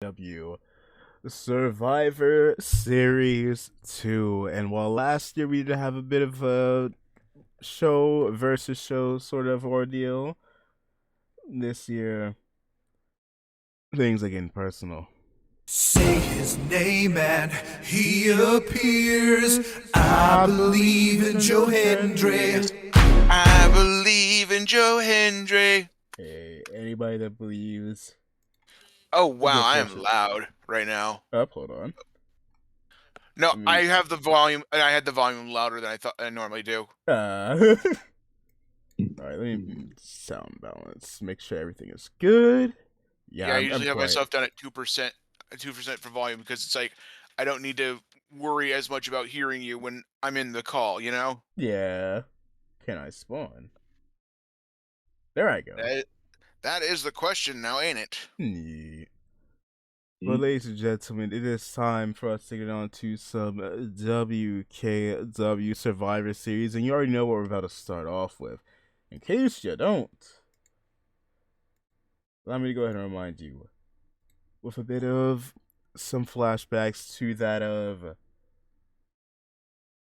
Wkw Survivor Series 2. And while last year we did have a bit of a show versus show sort of ordeal, this year things are getting personal. Say his name and he appears. I believe in Joe Hendry. I believe in Joe Hendry. Hey, anybody that believes. Oh wow, I am loud right now. Hold on. No, I have the volume. I had the volume louder than I normally do. Alright, let me sound balance. Make sure everything is good. Yeah, I usually have myself down at 2%, 2% for volume because it's like I don't need to worry as much about hearing you when I'm in the call. You know? Yeah. Can I spawn? There I go. That is the question now, ain't it? Yeah. Well, ladies and gentlemen, it is time for us to get on to some Wkw Survivor Series, and you already know what we're about to start off with. In case you don't, allow me to go ahead and remind you with a bit of some flashbacks to that of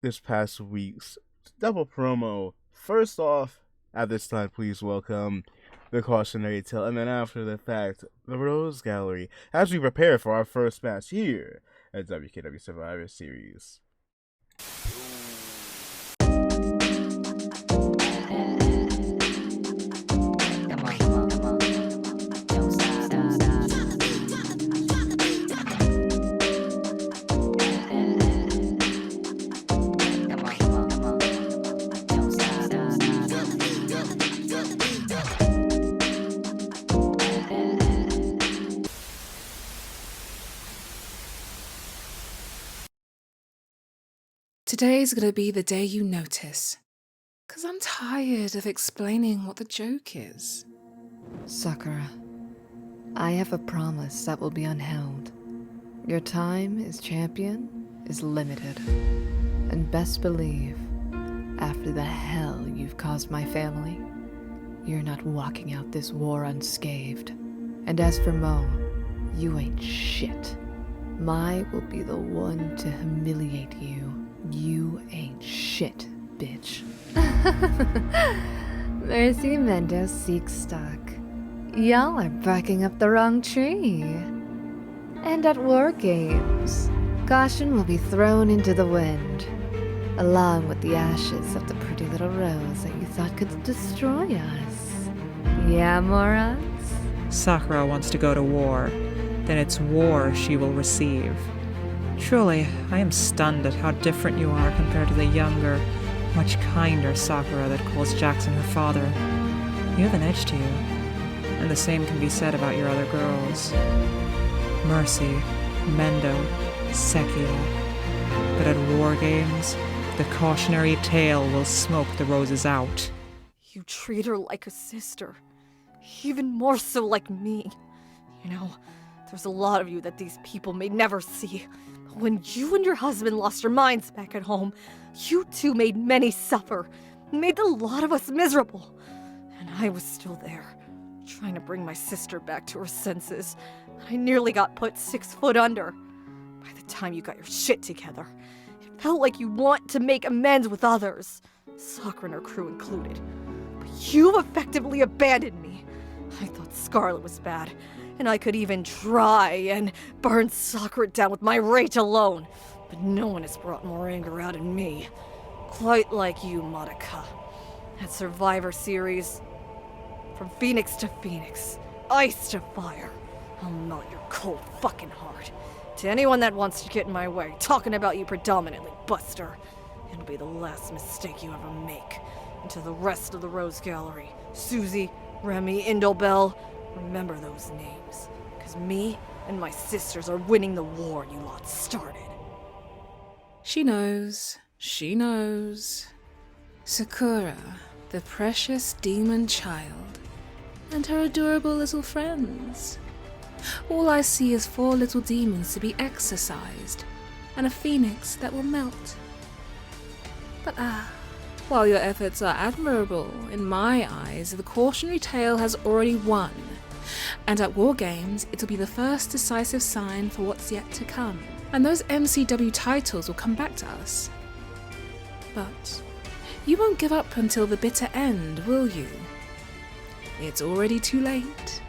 this past week's double promo. First off, at this time, please welcome the cautionary tale, and then after the fact, the Rose Gallery, as we prepare for our first match here at Wkw Survivor Series. Today's gonna be the day you notice. 'Cause I'm tired of explaining what the joke is. Sakura, I have a promise that will be unheld. Your time as champion is limited. And best believe, after the hell you've caused my family, you're not walking out this war unscathed. And as for Mo, you ain't shit. Mai will be the one to humiliate you. You ain't shit, bitch. Mercy Mendes seeks stock. Y'all are barking up the wrong tree. And at War Games, caution will be thrown into the wind, along with the ashes of the pretty little rose that you thought could destroy us. Yeah, morons? Sakura wants to go to war, then it's war she will receive. Truly, I am stunned at how different you are compared to the younger, much kinder Sakura that calls Jackson her father. You have an edge to you, and the same can be said about your other girls. Mercy, Mendo, Sekia. But at War Games, the cautionary tale will smoke the roses out. You treat her like a sister. Even more so like me. You know, there's a lot of you that these people may never see. When you and your husband lost your minds back at home, you two made many suffer, made a lot of us miserable. And I was still there, trying to bring my sister back to her senses. I nearly got put 6 foot under. By the time you got your shit together, it felt like you want to make amends with others, Sakura and her crew included. But you effectively abandoned me. I thought Scarlet was bad, and I could even try and burn Sakura down with my rage alone. But no one has brought more anger out in me. Quite like you, Monica. At Survivor Series, from Phoenix to Phoenix, ice to fire, I'll melt your cold fucking heart. To anyone that wants to get in my way, talking about you predominantly, Buster, it'll be the last mistake you ever make. And to the rest of the Rose Gallery, Susie, Remy, Indobel, remember those names, because me and my sisters are winning the war you lot started. She knows. She knows. Sakura, the precious demon child, and her adorable little friends. All I see is 4 little demons to be exorcised, and a phoenix that will melt. But while your efforts are admirable, in my eyes, the cautionary tale has already won. And at War Games, it'll be the first decisive sign for what's yet to come. And those MCW titles will come back to us. But you won't give up until the bitter end, will you? It's already too late.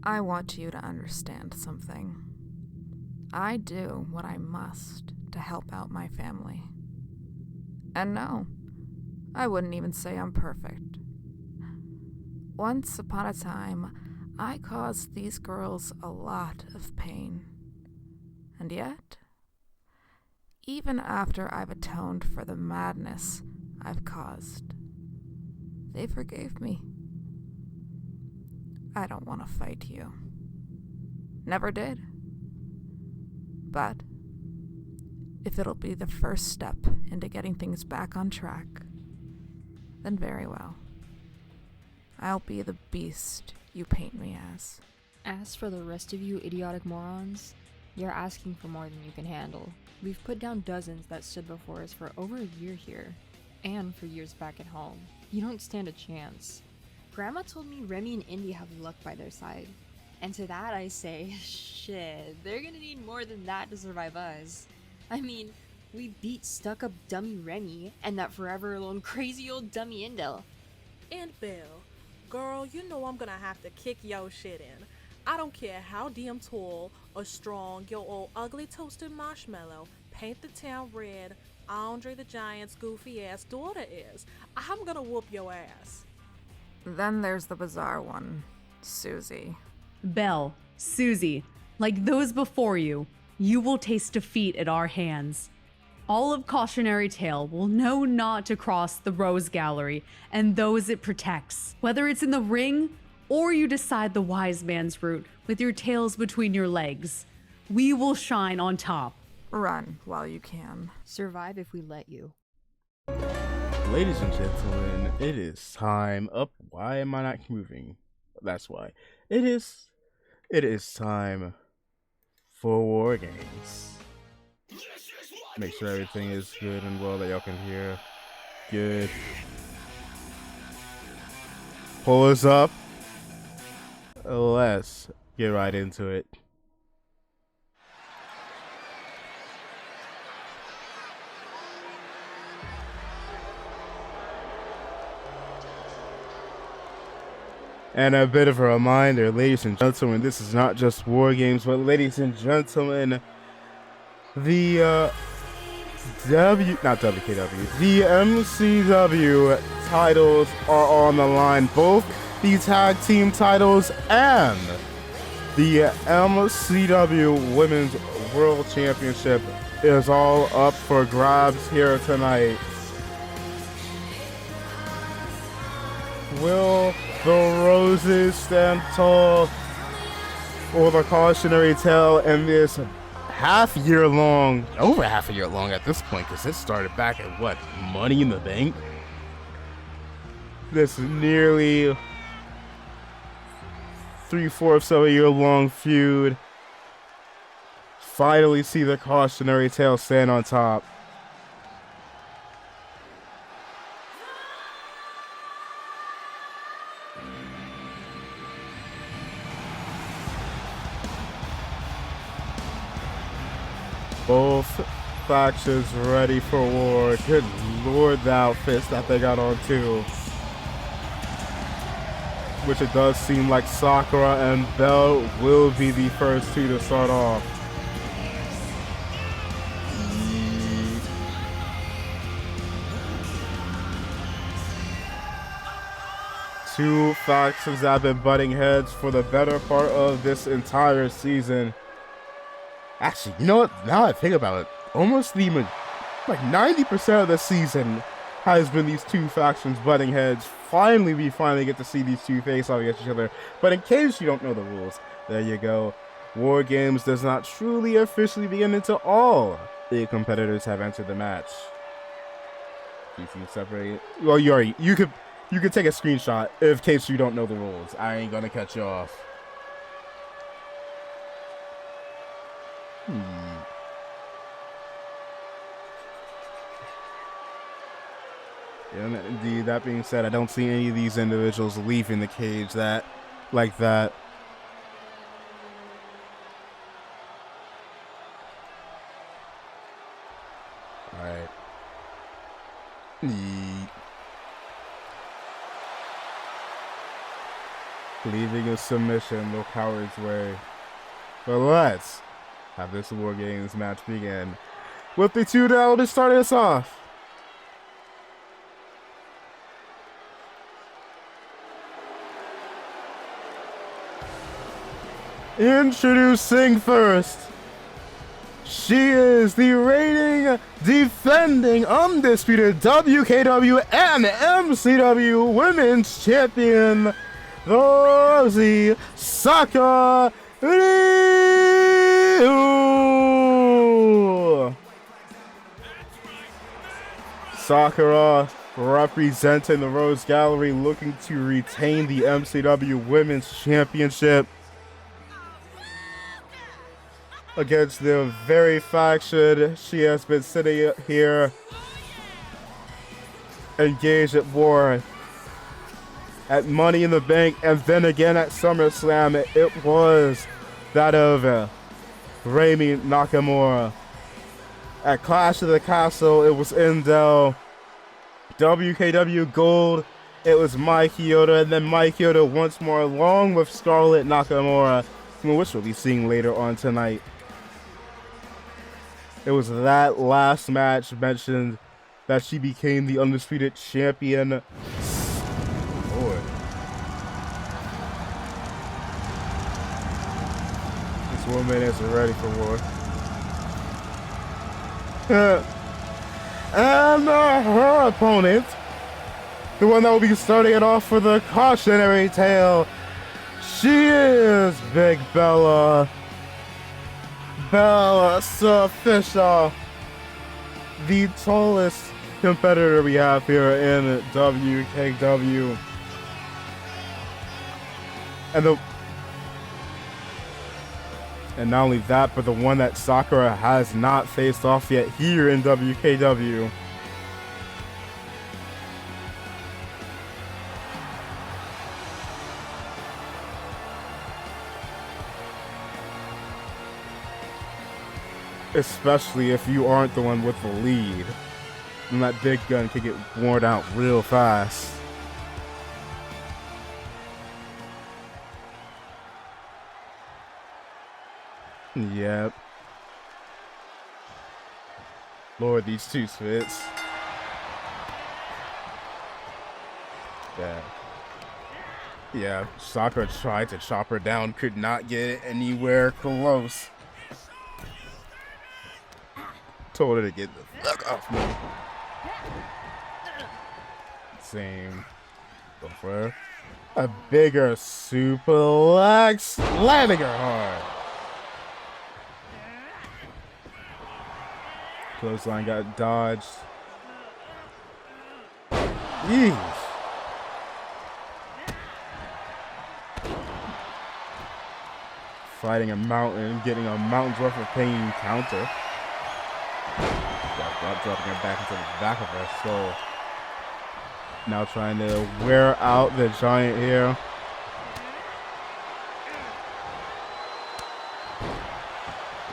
I want you to understand something. I do what I must to help out my family. And no, I wouldn't even say I'm perfect. Once upon a time, I caused these girls a lot of pain. And yet, even after I've atoned for the madness I've caused, they forgave me. I don't want to fight you. Never did. But if it'll be the first step into getting things back on track, then very well. I'll be the beast you paint me as. As for the rest of you idiotic morons, you're asking for more than you can handle. We've put down dozens that stood before us for over a year here, and for years back at home. You don't stand a chance. Grandma told me Remy and Indy have luck by their side. And to that I say, shit, they're gonna need more than that to survive us. I mean, we beat stuck-up dummy Remy and that forever alone crazy old dummy Indel. And Bill, girl, you know I'm gonna have to kick your shit in. I don't care how damn tall or strong your old ugly toasted marshmallow, paint the town red, Andre the Giant's goofy ass daughter is. I'm gonna whoop your ass. Then there's the bizarre one, Susie. Belle, Susie, like those before you, you will taste defeat at our hands. All of Cautionary Tale will know not to cross the Rose Gallery and those it protects, whether it's in the ring or you decide the wise man's route with your tails between your legs. We will shine on top. Run while you can. Survive if we let you. Ladies and gentlemen, it is time up. Why am I not moving? That's why. It is time for War Games. Make sure everything is good and well that y'all can hear. Good. Pull us up. Let's get right into it. And a bit of a reminder, ladies and gentlemen, this is not just War Games, but ladies and gentlemen, the the MCW titles are on the line. Both the tag team titles and the MCW Women's World Championship is all up for grabs here tonight. Will the Roses stand tall, or the cautionary tale in this over half a year long at this point, because it started back at what, Money in the Bank? This nearly 3/4 of a year long feud finally see the cautionary tale stand on top. Both factions ready for war. Good lord, the outfits that they got on too. Which it does seem like Sakura and Belle will be the first two to start off. Two factions have been butting heads for the better part of this entire season. Actually, you know what? Now I think about it, almost like 90% of the season has been these two factions butting heads. Finally, we finally get to see these two face off against each other. But in case you don't know the rules, there you go. War Games does not truly officially begin until all the competitors have entered the match. You can separate. Well, you could take a screenshot in case you don't know the rules. I ain't gonna cut you off. Yeah, indeed, that being said, I don't see any of these individuals leaving the cage like that. Alright. Leaving a submission, no coward's way. But let's have this War Games match begin with the two down to start us off. Introducing first, she is the reigning, defending, undisputed WKW and MCW Women's Champion, Rosie Sakura. Sakura representing the Rose Gallery, looking to retain the MCW Women's Championship against the very faction she has been sitting here engaged at war at Money in the Bank, and then again at SummerSlam. It was that of Rami Nakamura. At Clash of the Castle, it was Indel. WKW Gold, it was Mike Chioda, and then Mike Chioda once more, along with Scarlett Nakamura, which we'll be seeing later on tonight. It was that last match mentioned that she became the undisputed champion. Lord. This woman is ready for war. And her opponent, the one that will be starting it off for the cautionary tale, she is Big Bella. Bella Fisher, the tallest competitor we have here in WKW. And not only that, but the one that Sakura has not faced off yet here in WKW. Especially if you aren't the one with the lead. And that big gun could get worn out real fast. Yep. Lord, these two spits. Yeah, Sakura tried to chop her down, could not get it anywhere close. Told her to get the fuck off me. Same. Go for her. A bigger suplex, landing her hard. Clothesline got dodged. Yeesh. Fighting a mountain, getting a mountain's worth of pain counter. Dropping her back into the back of her skull. Now trying to wear out the giant here.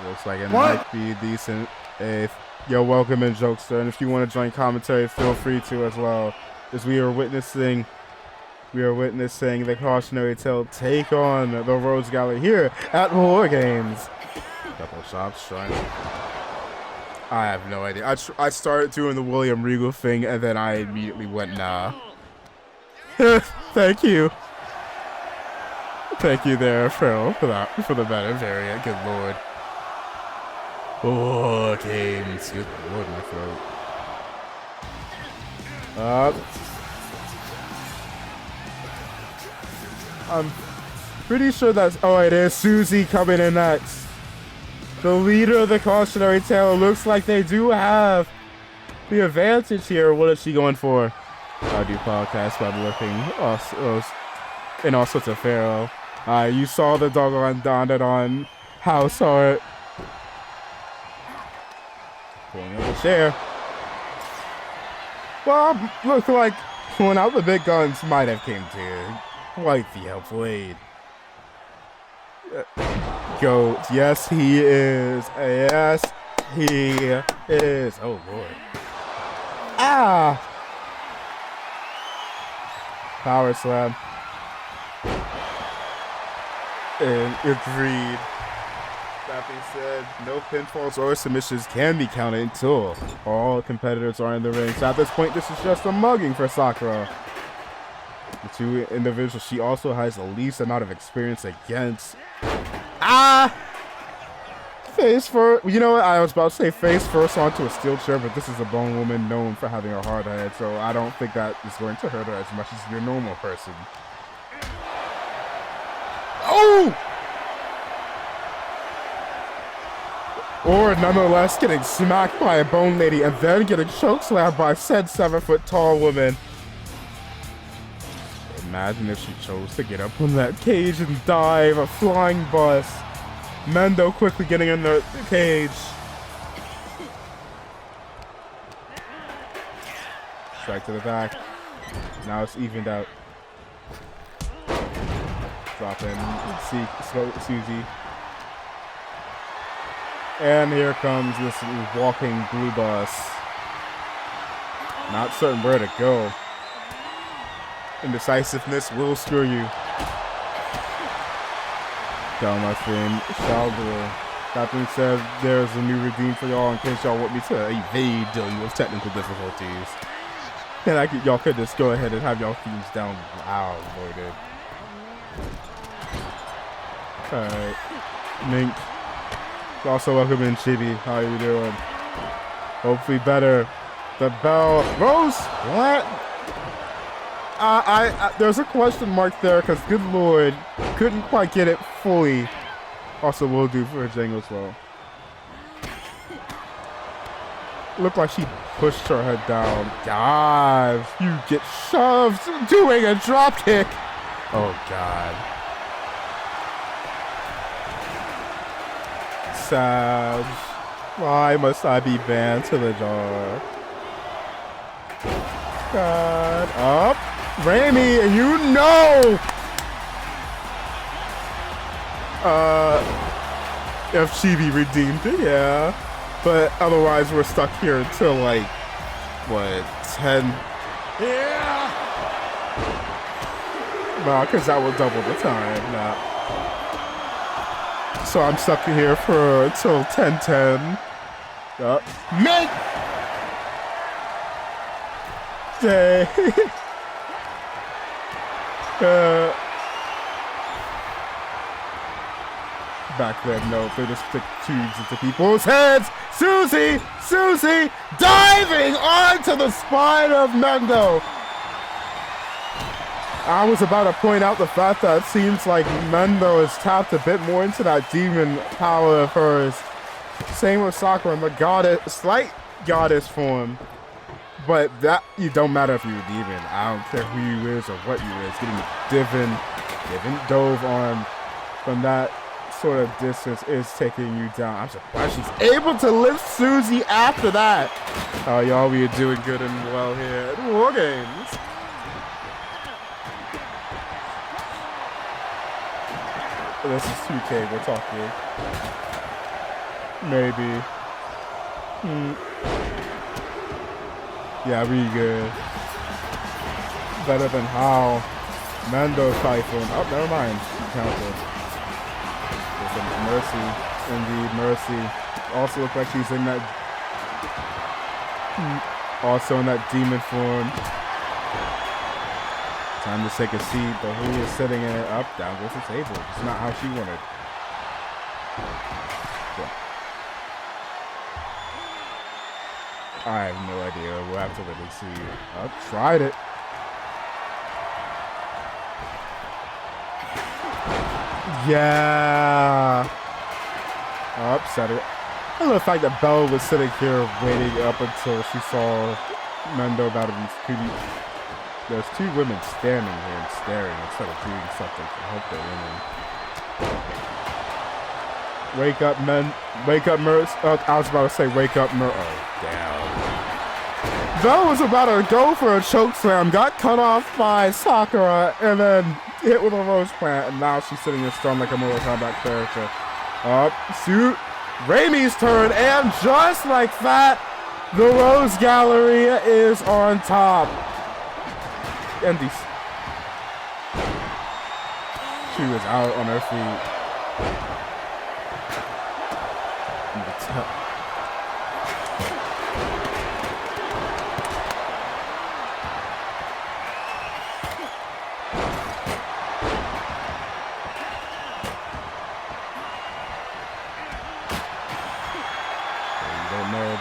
Looks like it might be decent. You're welcome in, Jokester, and if you want to join commentary, feel free to as well. As we are witnessing the cautionary tale take on the Rose Gallery here at War Games. Couple shots trying. I have no idea. I started doing the William Regal thing, and then I immediately went, nah. Thank you. Thank you there, Phil, for the better variant. Good lord. War Games. Good lord, my throat. Up. I'm pretty sure that's... Oh, it is Susie coming in next. The leader of the cautionary tale. It looks like they do have the advantage here. What is she going for? I do podcast by looking in all sorts of Pharaoh. You saw the doggone Donut on House Heart. Pulling up the chair. Well, looks like pulling out the big guns might have came to quite the helpful aid. Goat. Yes, he is. Yes, he is. Oh, Lord. Ah! Power slam. And agreed. That being said, no pinfalls or submissions can be counted until all competitors are in the ring. So at this point, this is just a mugging for Sakura. The two individuals she also has the least amount of experience against. Ah! Face first. You know what? I was about to say face first onto a steel chair, but this is a bone woman known for having a hard head, so I don't think that is going to hurt her as much as your normal person. Oh! Or nonetheless getting smacked by a bone lady and then getting chokeslammed by said 7-foot tall woman. Imagine if she chose to get up on that cage and dive a flying bus. Mendo quickly getting in the cage. Strike to the back. Now it's evened out. Drop in. Susie. And here comes this walking blue bus. Not certain where to go. Indecisiveness will screw you. Down my friend, Shalbler. That being said, there's a new redeem for y'all in case y'all want me to evade dealing with technical difficulties. And y'all could just go ahead and have y'all themes down loaded. Alright. Mink. Also welcome in, Chibi. How you doing? Hopefully better. The bell. Rose! What? There's a question mark there because, good lord, couldn't quite get it fully. Also, will do for Django as well. Looked like she pushed her head down. God, you get shoved doing a drop kick. Oh, God. Sad. Why must I be banned to the jar? God. Up. Rami, you know. If Chibi redeemed it, yeah. But otherwise, we're stuck here until like, what, 10? Yeah! Nah, because that will double the time. Nah. So I'm stuck here for until 10:10. Make! Day. Back then, no, they just stick tubes into people's heads. Susie diving onto the spine of Mendo. I was about to point out the fact that it seems like Mendo has tapped a bit more into that demon power of hers. Same with Sakura in the slight goddess form. But that, it don't matter if you're a demon. I don't care who you is or what you is. Getting divin dove on from that sort of distance is taking you down. I'm surprised she's able to lift Susie after that. Oh, y'all, we are doing good and well here at War Games. This is 2K, we're talking. Maybe. Yeah, really good. Better than how Mando's Typhoon. Oh, never mind. Counter. Mercy. Indeed, Mercy. Also looks like she's in that... Also in that demon form. Time to take a seat, but who is sitting in it? Up, down goes the table. It's not how she wanted. Yeah. I have no idea. We'll have to really see. I tried it. Yeah. Upset it. I love the fact that Bella was sitting here waiting up until she saw Mendo about to be treated. There's two women standing here and staring instead of doing something to help their women. Wake up, men. Wake up, Mer. I was about to say, wake up, Mer. Oh, damn. Bella was about to go for a choke slam, got cut off by Sakura, and then hit with a rose plant, and now she's sitting there stunned like a Mortal Kombat character. Up, suit. Raimi's turn, and just like that, the Rose Gallery is on top. And she was out on her feet.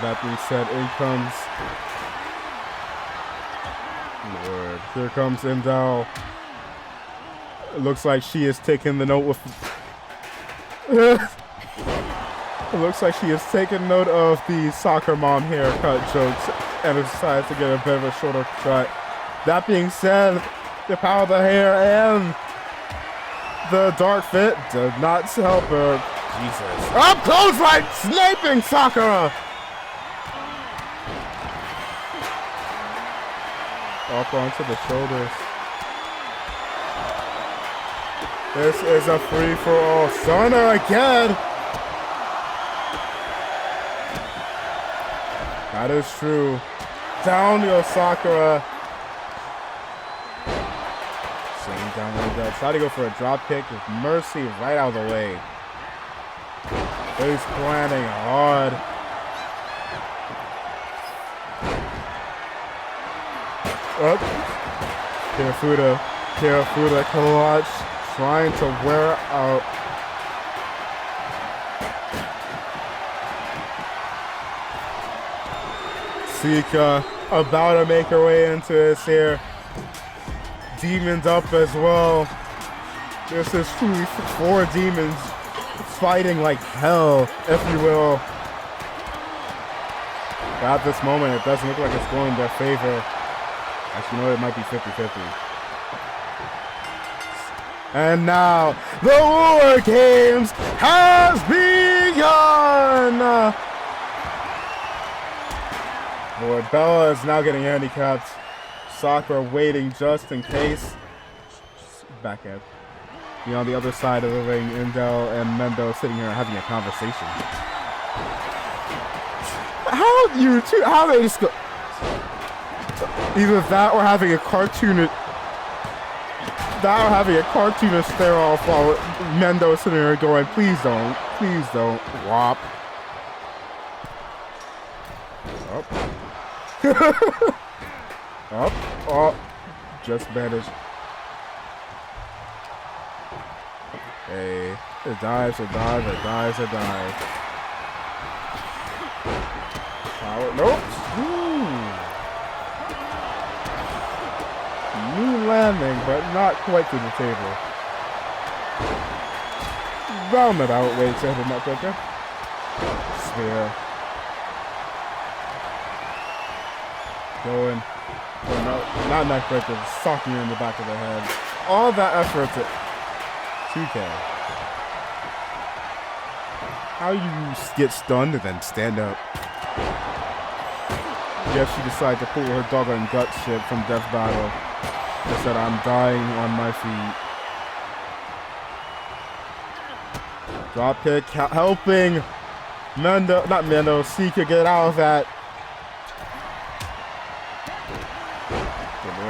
That being said, in comes Lord. Here comes Endel. It looks like she is taking the note with it looks like she is taking note of the soccer mom haircut jokes and decides to get a bit of a shorter cut. That being said, the power of the hair and the dark fit does not help her. Jesus. Up close, like sniping Sakura! Up onto the shoulders. This is a free-for-all. Sana again! That is true. Down your Sakura. Same down like that. Try to go for a drop kick with Mercy right out of the way. He's planning hard. Up. Kirafuda clutch, trying to wear out. Sika about to make her way into this here. Demons up as well. This is truly 4 demons fighting like hell, if you will. But at this moment, it doesn't look like it's going in their favor. Actually, you know, it might be 50-50. And now, the War Games has begun! Lord Bella is now getting handicapped. Sakura waiting just in case. Back up. You know, on the other side of the ring, Indel and Mendo sitting here having a conversation. How they just go... Either that or having a cartoonist stare off while Mendo is sitting there going, please don't, whop. Up, just managed. Hey, it dives. Power, nope. New landing, but not quite to the table. Round it out, wait, to hit him up quicker. Spear. Going out, not neck breaker, socking her in the back of the head. All that effort to 2K. How you get stunned and then stand up? Yes, she decided to pull her doggone gut shit from Death Battle. She said, I'm dying on my feet. Drop kick, helping Sika get out of that.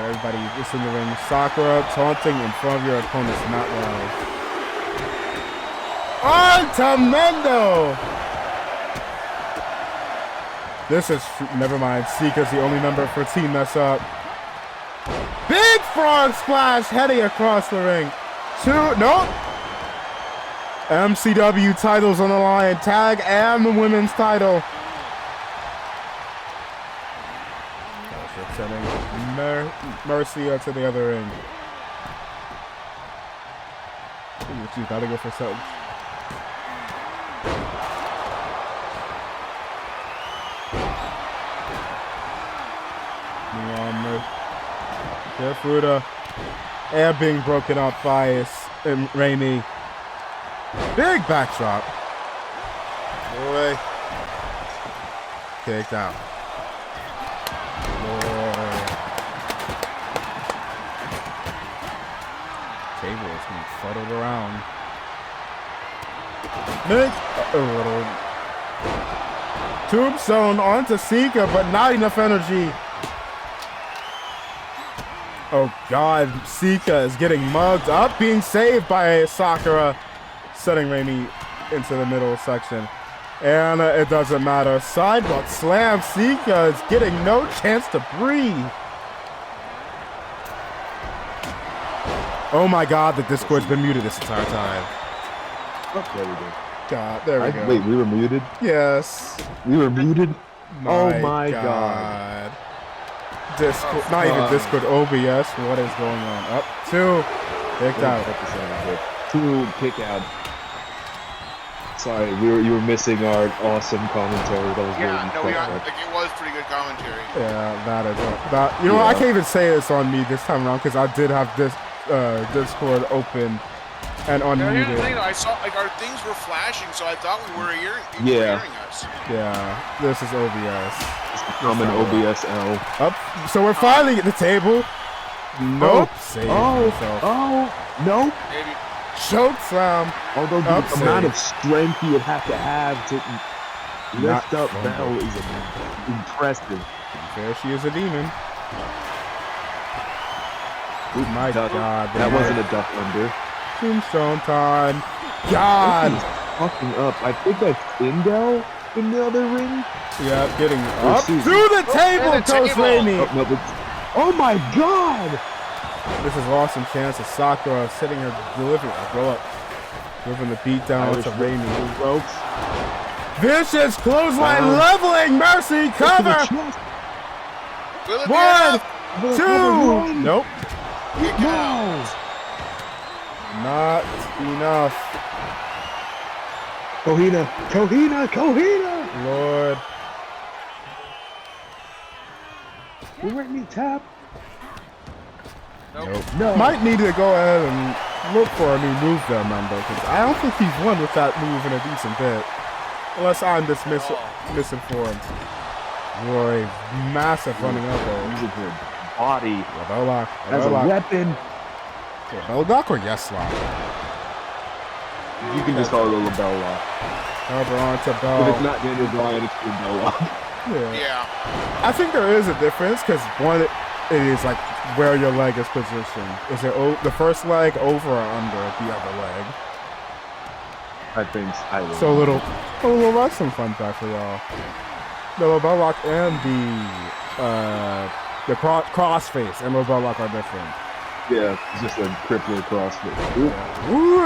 Everybody is in the ring. Sakura taunting in front of your opponents, not well. On to Mendo! This is, never mind. Sika's the only member for Team Mess Up. Big frog splash heading across the ring. Nope. MCW titles on the line. Tag and the women's title. Mercy to the other ring. Ooh, she's gotta go for something. Fuda. And being broken up by Rainy. Big backdrop. Boy. Kicked out. Lord. Table is being fuddled around. Nick. A little. Tombstone onto Sika, but not enough energy. Oh God, Sika is getting mugged up, being saved by Sakura, setting Rainy into the middle section. And it doesn't matter. Sidewalk slam, Sika is getting no chance to breathe. Oh my God, the Discord's been muted this entire time. Oh, there we go. God, there we go. Wait, we were muted? Yes. We were muted? Oh my God. Discord, not even Discord, OBS. What is going on? Up two. Kicked out. 2 kick out. Sorry, you were missing our awesome commentary. That was really like it was pretty good commentary. Yeah, that is that. You know, I can't even say it's on me this time around because I did have this Discord open and unmuted. Here's the thing, I saw like our things were flashing, so I thought we were hearing us. Yeah, this is OBS. I'm an OBSL. Up, so we're finally at the table. Nope. Nope. Maybe. Choke slam. Although the amount of strength you would have to lift up Bell is impressive. There she is, a demon. Oh my God. That wasn't a duck under. Tombstone time. God. Fucking up. I think that's Indel in the other ring. Yeah, getting up to the table, Coach Rainy. Oh my God! This is awesome chance of Sakura sitting her delivering the beat down to Rainy. Ropes. Vicious clothesline leveling Mercy cover. 1, 2. Nope. No. Not enough. Kohina. Lord. You let me tap. Nope. No. Might need to go ahead and look for a new move there, member, because I don't think he's won with that move in a decent bit. Unless I'm misinformed. Boy, massive running elbow. Use a good body. Bell lock. As a weapon. Bell lock or yes lock? You can just call it a label lock. Cover onto Bell. If it's not Daniel Bryan, it's a bell lock. Yeah. I think there is a difference because one, it is like where your leg is positioned. Is it the first leg over or under the other leg? I think so. A little wrestling fun fact for y'all. The label lock and the crossface and label lock are different. Yeah, it's just a crippler crossface. Ooh.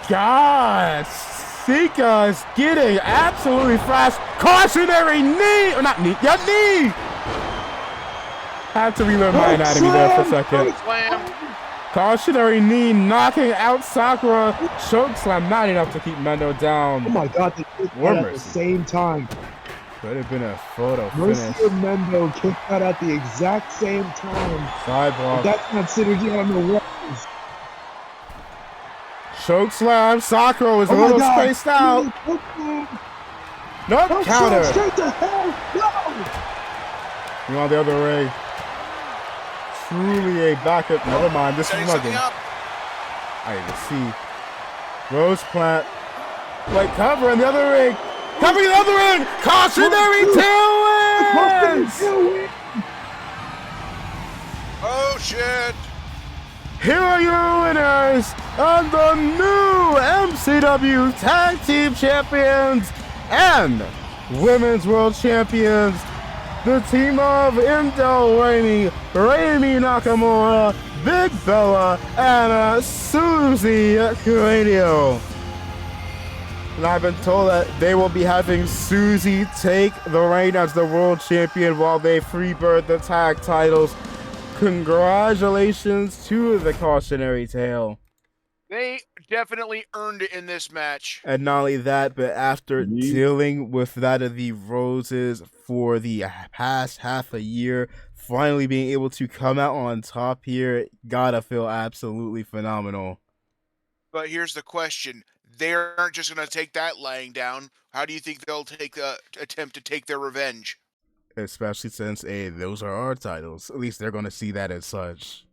God, Sika is getting absolutely fast. Cautionary knee! Or not knee, yeah, knee! Had to relearn my anatomy there for a second. Cautionary knee knocking out Sakura. Choke slam, not enough to keep Mendo down. Oh my God, they kicked out at the same time. Could have been a photo Mercy finish. and Mendo kicked out at the exact same time. Sidewalk. That's not synergy on the weapons. Choke slam. Sakura was a little spaced out. Nope, counter. Straight to hell. No. You on the other way. Truly a backup. Never mind. This is nothing. I even see. Rose plant. Wait, cover in the other ring. Covering the other ring. Cautionary tailwinds. Oh shit. Here are your winners and the new MCW Tag Team Champions and Women's World Champions, the team of Indo Rainy, Raimi Nakamura, Big Bella, and Susie Radio. And I've been told that they will be having Susie take the reign as the world champion while they freebird the tag titles. Congratulations to the Cautionary Tale. They definitely earned it in this match. And not only that, but after dealing with that of the Roses for the past half a year, finally being able to come out on top here, gotta feel absolutely phenomenal. But here's the question. They aren't just going to take that laying down. How do you think they'll attempt to take their revenge? Especially since, hey, those are our titles. At least they're going to see that as such.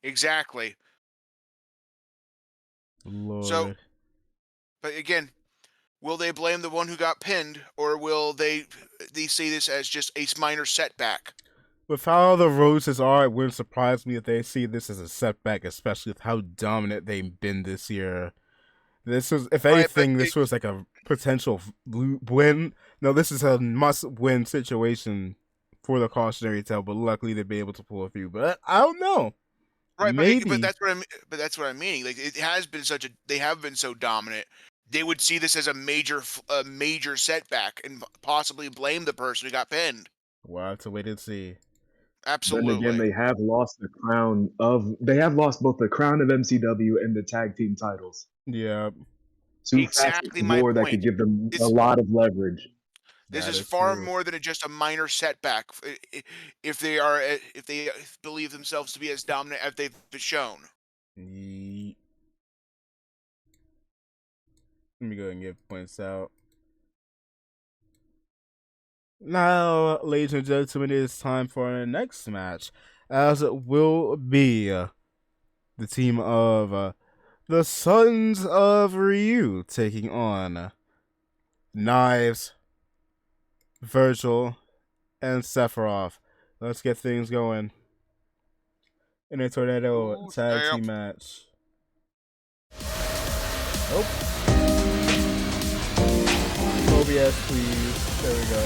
Exactly. Lord. So, but again, will they blame the one who got pinned, or will they see this as just a minor setback? With how the Roses are, it wouldn't surprise me if they see this as a setback, especially with how dominant they've been this year. This was, if anything, this was like a potential win. No, this is a must-win situation for the Cautionary Tale, but luckily they'd be able to pull a few. But I don't know. Right, maybe. But that's what I'm meaning. Like, it has been they have been so dominant. They would see this as a major setback and possibly blame the person who got pinned. We'll have to wait and see. Absolutely. Then again, they have lost both the crown of MCW and the tag team titles. Yeah. Two exactly my point. That could give them a lot of leverage. This is far more than just a minor setback. If they believe themselves to be as dominant as they've shown. Let me go ahead and give points out. Now, ladies and gentlemen, it is time for our next match, as it will be the team of the Sons of Ryu taking on Knives, Virgil, and Sephiroth. Let's get things going in a tornado tag team match. Oh. OBS, please. There we go.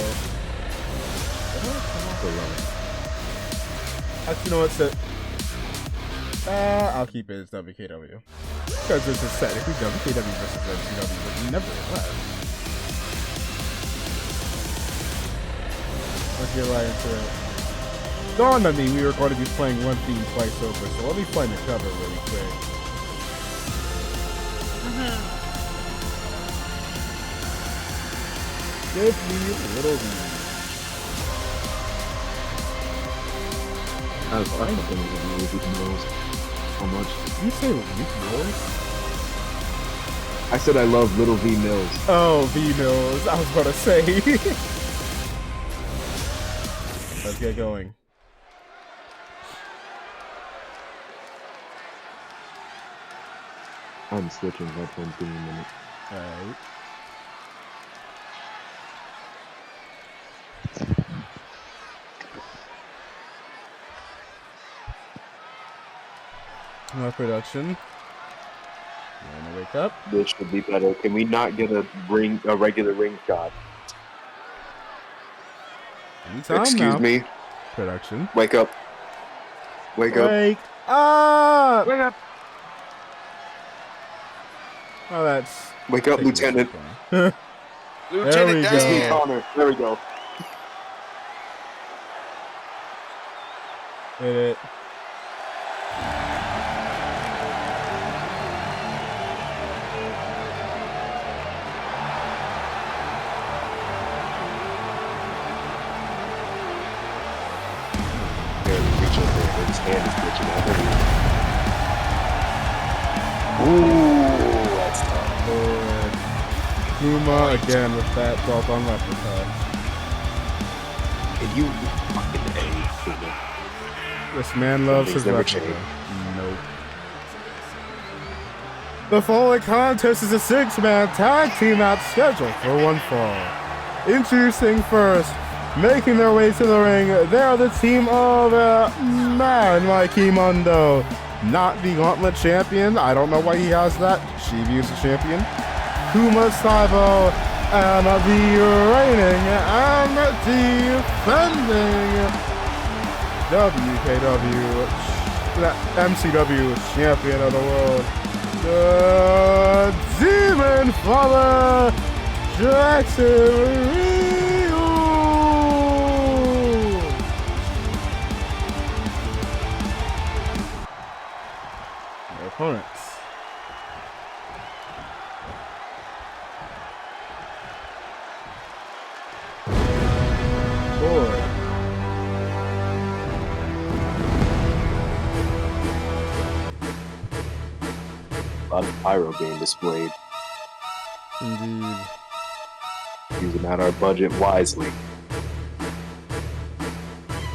Actually, you know what's it? I'll keep it as WKW. Because it's a set. If we WKW versus MCW, but never left. Let's get right into it. Dawned on me we were going to be playing one theme twice over, so let me find the cover really quick. Give me Little V. I was fucking with Little Mills. How much? Did you say V Mills? I said I love Little V Mills. Oh, V Mills. I was about to say. Let's get going. I'm switching headphones in a minute. Alright. More production. You wanna wake up? This should be better. Can we not get a regular ring shot? Anytime Excuse now. me. Production. Wake up. Wake up. Wake up! Wake up! Oh, that's... Wake up, Lieutenant. There we go. Connor. There we go. Hit it. His hand is glitching out. Ooh, that's tough. Lord. Kuma again with that doggone replica. And you fucking A. This man loves his replica. Nope. The following contest is a 6-man tag team match scheduled for one fall. Introducing first, making their way to the ring, they are the team of Man Mikey Mundo. Not the Gauntlet champion. I don't know why he has that. Shibi is the champion. Kuma Saibo, and the reigning and defending WKW, MCW champion of the world, the Demon Father, Jackson Ryu. Their opponents. A lot of pyro being displayed. Indeed. Using out our budget wisely.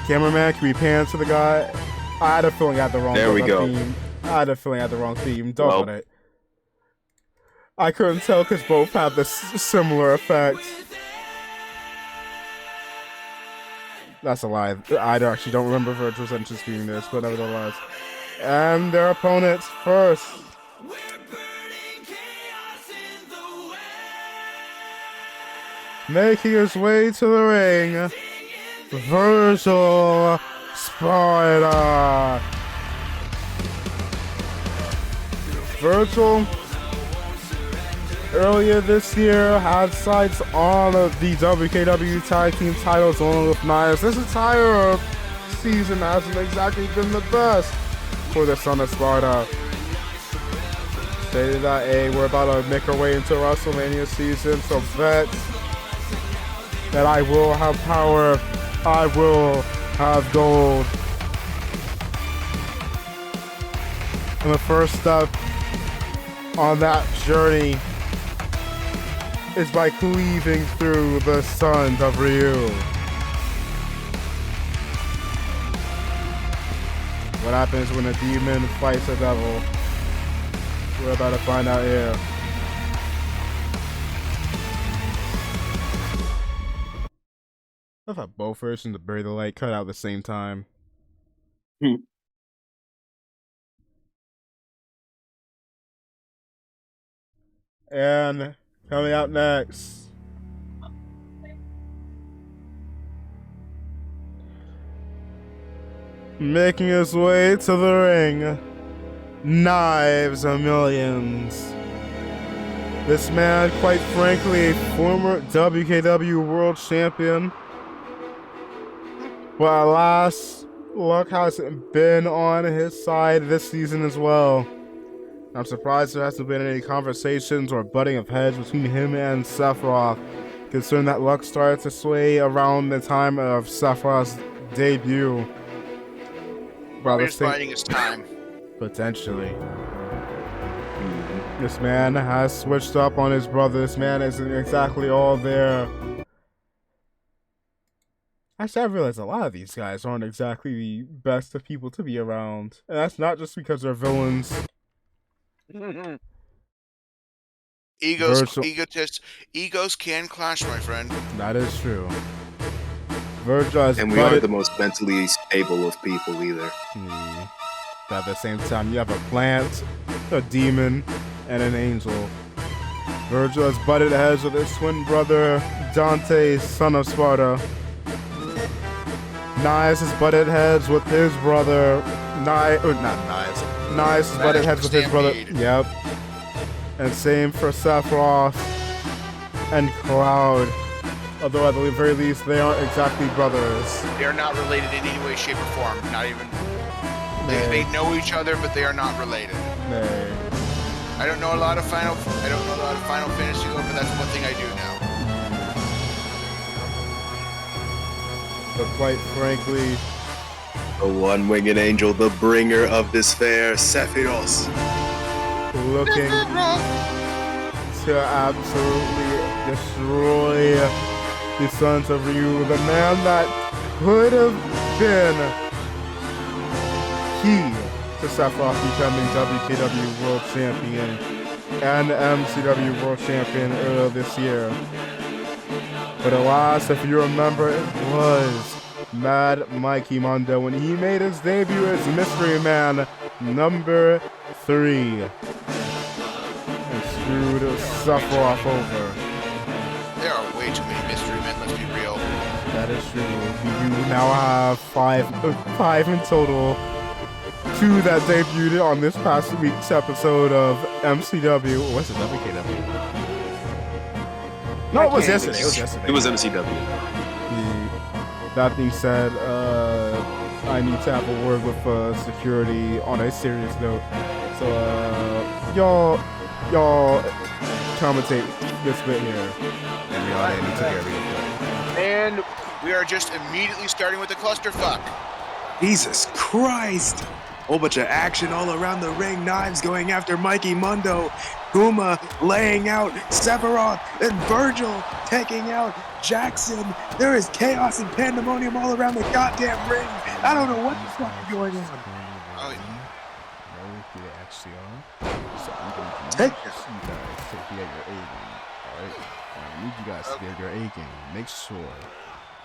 Cameraman, can we pan to the guy? I had a feeling I had the wrong There we go. theme. I had a feeling I had the wrong theme. Don't Well. let it. I couldn't tell because both have this similar effect. That's a lie. I actually don't remember Virtual's entrance being this, but nevertheless. And their opponents first. Making his way to the ring, Virtual Spider. Virtual, earlier this year, had sights on the WKW Tag Team titles along with Nias. This entire season hasn't exactly been the best for the Son of Sparta. Stated that, hey, we're about to make our way into WrestleMania season, so bet that I will have power, I will have gold. And the first step on that journey is by cleaving through the Sons of Ryu. What happens when a demon fights a devil? We're about to find out here. I thought both versions of Bury the Light cut out at the same time. And coming out next, making his way to the ring, Knives a Millions. This man, quite frankly, a former WKW World Champion. But alas, luck hasn't been on his side this season as well. I'm surprised there hasn't been any conversations or butting of heads between him and Sephiroth, considering that luck started to sway around the time of Sephiroth's debut. Probably just biding his time. Potentially. This man has switched up on his brother. This man isn't exactly all there. Actually, I realize a lot of these guys aren't exactly the best of people to be around. And that's not just because they're villains. Egos can clash, my friend. That is true. Virgil has and we aren't the most mentally stable of people either. But at the same time, you have a plant, a demon, and an angel. Virgil has butted heads with his twin brother, Dante, son of Sparta. Nias has butted heads with his brother, Nias has butted heads with his brother. Yep. And same for Sephiroth and Cloud. Although at the very least, they aren't exactly brothers. They are not related in any way, shape, or form. Not even. They know each other, but they are not related. Nay. I don't know a lot of Final Fantasy lore, but that's one thing I do now. But quite frankly, the one-winged angel, the bringer of despair, Sephiroth, looking to absolutely destroy the Sons of Ryu, the man that could have been key to Sephiroth becoming WKW World Champion and MCW World Champion earlier this year. But alas, if you remember, it was Mad Mikey Mondo when he made his debut as Mystery Man number 3 and screwed Sephiroth over. There are way too many mystery men, let's be real. That is true. You now have five in total. two that debuted on this past week's episode of MCW. Or was it WKW? No, it was yesterday. It was yesterday. It was MCW. That being said, I need to have a word with security on a serious note. So, y'all commentate this bit here. And we all need to hear it. And we are just immediately starting with the clusterfuck. Jesus Christ! Whole bunch of action all around the ring. Knives going after Mikey Mundo. Kuma laying out Sephiroth and Virgil taking out Jackson. There is chaos and pandemonium all around the goddamn ring. I don't know what the fuck is going on. Oh, No, they actually are. So I'm going to Take you guys to be at your A game. Alright? I need you guys to be at your A game. Make sure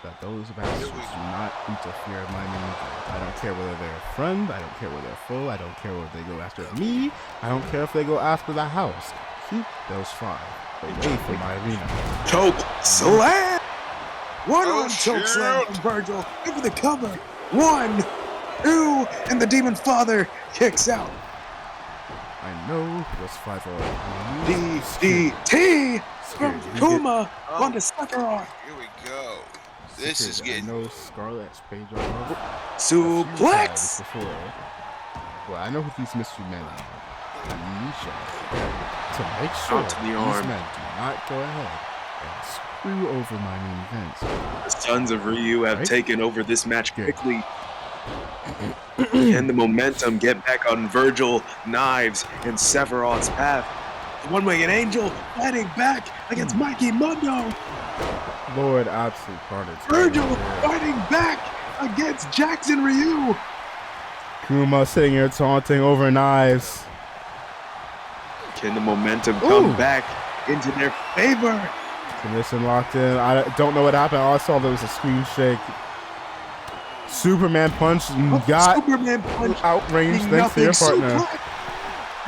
that those bastards do not interfere in my main event. I don't care whether they're a friend, I don't care whether they're foe, I don't care whether they go after me, I don't care if they go after the house. Keep those five away from my arena. Choke slam! One Oh, on choke shit. slam from Virgil. Over the cover. 1, 2, and the Demon Father kicks out. I know those five are DDT from Kuma onto Sephiroth. Here we go. This is I getting. know Scarlet's page on Suplex! before. Well, I know who these mystery men are. I need you to make sure Out to the these arm. men do not go ahead and screw over my main event. The Sons of Ryu have Right? taken over this match Good. quickly. And the momentum get back on Virgil, Knives, and Sephiroth's path. The One-Winged Angel fighting back against Mikey Mundo. Lord, absolute carnage. Virgil fighting back against Jackson Ryu. Kuma sitting here taunting over Knives. Can the momentum come Ooh. back into their favor? Submission locked in. I don't know what happened. All I saw there was a screen shake. Superman punch got Superman punch outranged being thanks to your nothing. partner. Suplex.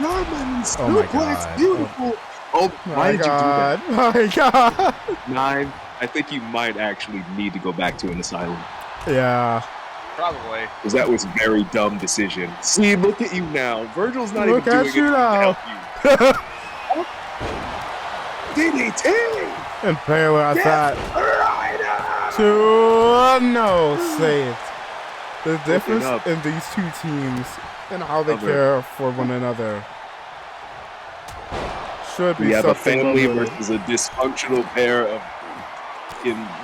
Norman Oh my suplex. God. Beautiful. Oh, why My did you do that? God. My God. Nine. I think you might actually need to go back to an asylum. Yeah. Probably. Because that was a very dumb decision. See, look at you now. Virgil's not Look even at doing you it now. to help you. DDT! And Baylor at that. Rider! No saved. The difference up. in these two teams and how they Cover. care for one another should be We have a something family lovely. versus a dysfunctional pair of,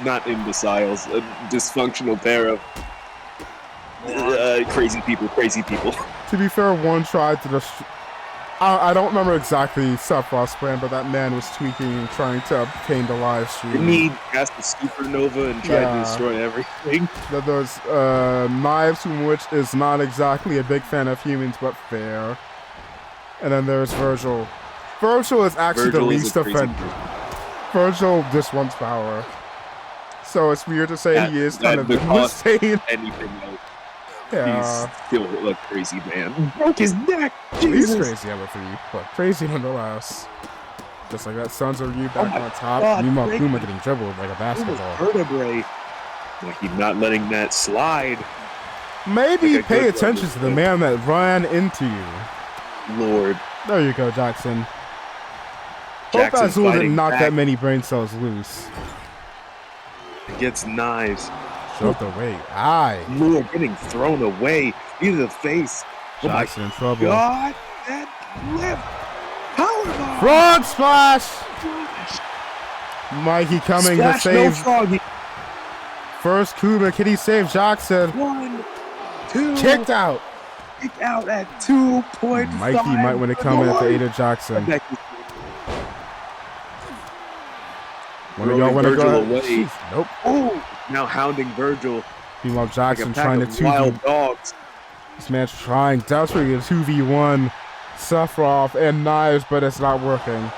not imbeciles, a dysfunctional pair of crazy people. To be fair, one tried to just. I don't remember exactly Sephiroth's plan, but that man was tweaking, trying to obtain the live stream. Didn't he cast the supernova and tried to destroy everything? That there's Knives, which is not exactly a big fan of humans, but fair. And then there's Virgil. Virgil is actually Virgil the is least a crazy offended. Virgil just wants power. So it's weird to say he is kind of insane. Anything else. Yeah. He's still a crazy man. Broke his neck. He's Jesus. crazy, number 3, but crazy nonetheless. Just like that, Sons of Ryu back my on top. God, Meanwhile, break Kuma it. getting dribbled like a basketball. Vertebrae. Like he's not letting that slide. Maybe Like a pay good attention rubber to the man that ran into you. Lord. There you go, Jackson. Jackson Hope Azul didn't fighting knock back. that many brain cells loose. Gets Knives. Shoved away. Aye. Lord getting thrown away into the face. Jackson in trouble. God, that lift. Powerbomb. Frog splash! Mikey coming Splash, to no save. froggy. First Kuma, can he save Jackson? 1, 2. Kicked out. Kicked out at 2.5. Mikey might want to come in at the aid of Jackson. One of y'all want to go Virgil ahead? away. Jeez, nope. Oh, now hounding Virgil. Meanwhile, Jackson like a pack trying to of 2v. wild dogs. This man's trying desperately to 2v1 Sephiroth and Knives, but it's not working.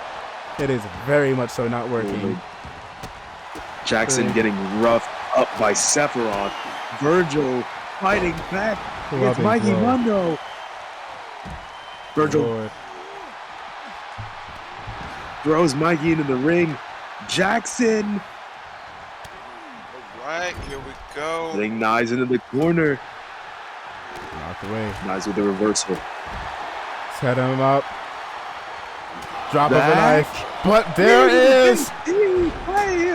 It is very much so not working. Jackson getting roughed up by Sephiroth. Virgil fighting back against Loving Mikey blow. Mundo. Virgil Lord. throws Mikey into the ring. Jackson All right, here we go. putting Knives into the corner. the way. Nice with the reversal. Set him up. Drop of a Back. knife. But there is Hey,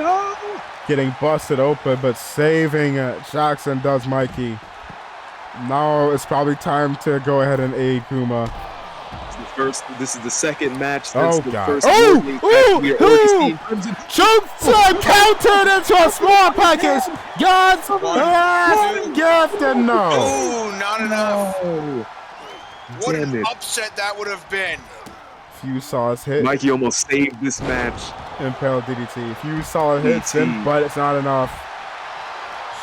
getting busted open, but saving Jackson does Mikey. Now it's probably time to go ahead and aid Kuma. This is the second match. Oh, The God. first Oh, match we are already seeing Crimson. Choke slam countered into a small package. God's last gift and no. Oh, not enough. Oh, What damn an it. upset that would have been. Few saw his hit. Mikey almost saved this match. Impale DDT. Few solid hits, DDT. but it's not enough.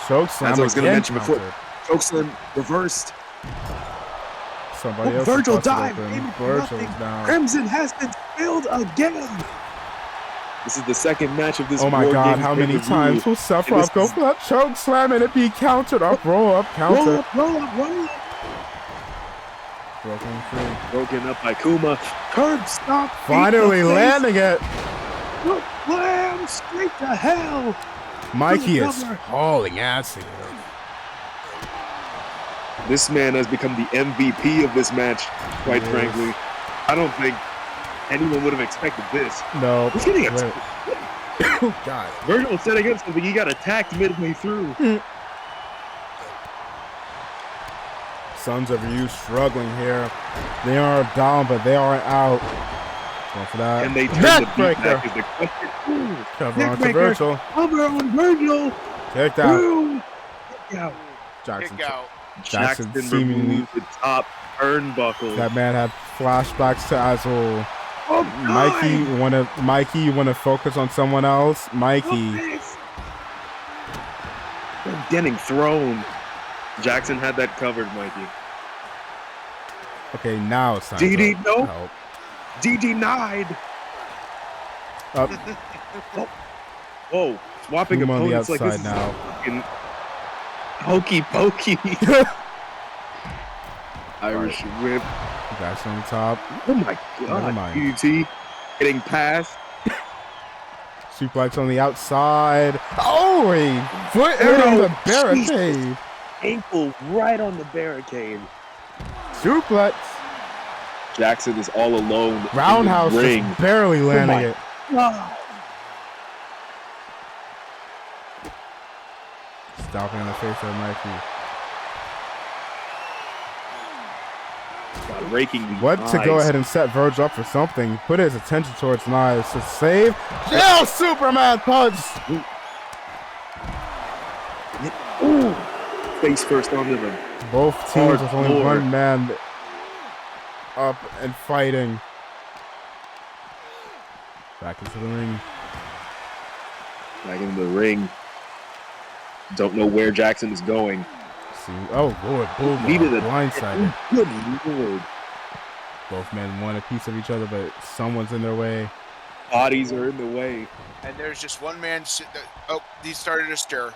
Choke slam. As I was going to again mention before, countered. chokeslam reversed. Somebody else Virgil busted dive. open. Virgil's down. Crimson has been spilled again. This is the second match of this. Oh my War God! Games How many pay-per-view. times will And Sephiroth this go is- for that choke slam and it be countered up, roll up, Roll counter, up, roll up, roll up. broken free. Broken up by Kuma. Curb stop. Finally landing it. Slam straight to hell. Mikey Good is cover. hauling ass here. This man has become the MVP of this match, quite Yes. frankly. I don't think anyone would have expected this. No. He's getting Wait. Oh God. Virgil setting up something. He got attacked midway through. Sons of Ryu struggling here. They are down, but they aren't out. Going for that. And they turn neck the beat breaker. back is the question. Ooh, Cover neck onto breaker. Virgil. Cover on Virgil. Kicked out. Boom. Kick out. Jackson. Kick out. Jackson Jackson seemingly. removed the top turnbuckle. That man had flashbacks to Azul. Oh, Mikey wanna focus on someone else? Mikey. They're getting thrown. Jackson had that covered, Mikey. Okay, now it's time DD, to no. help. D denied. Up. Whoa, swapping Boom on the opponents like this outside is now. fucking hokey pokey. Irish whip. Jackson on top. Oh my Never God, mind. DDT getting past. Suplex on the outside. Oh, a foot on the barricade. Ankle right on the barricade. Suplex. Jackson is all alone. Roundhouse in the ring. just barely landing my it. God. Stopping in the face of Mikey. God, raking the What to go eyes. ahead and set Verge up for something. Put his attention towards knives to save. Yeah, Superman punch. Ooh. Face first onto them. Both teams Hard with only floor. one man up and fighting. Back into the ring. Back into the ring. Don't know where Jackson is going. See, oh Lord, Bulldog Needed a blindsided. Good Lord. Both men want a piece of each other, but someone's in their way. Bodies are in the way. And there's just one man sitting there. Oh, he started to stir.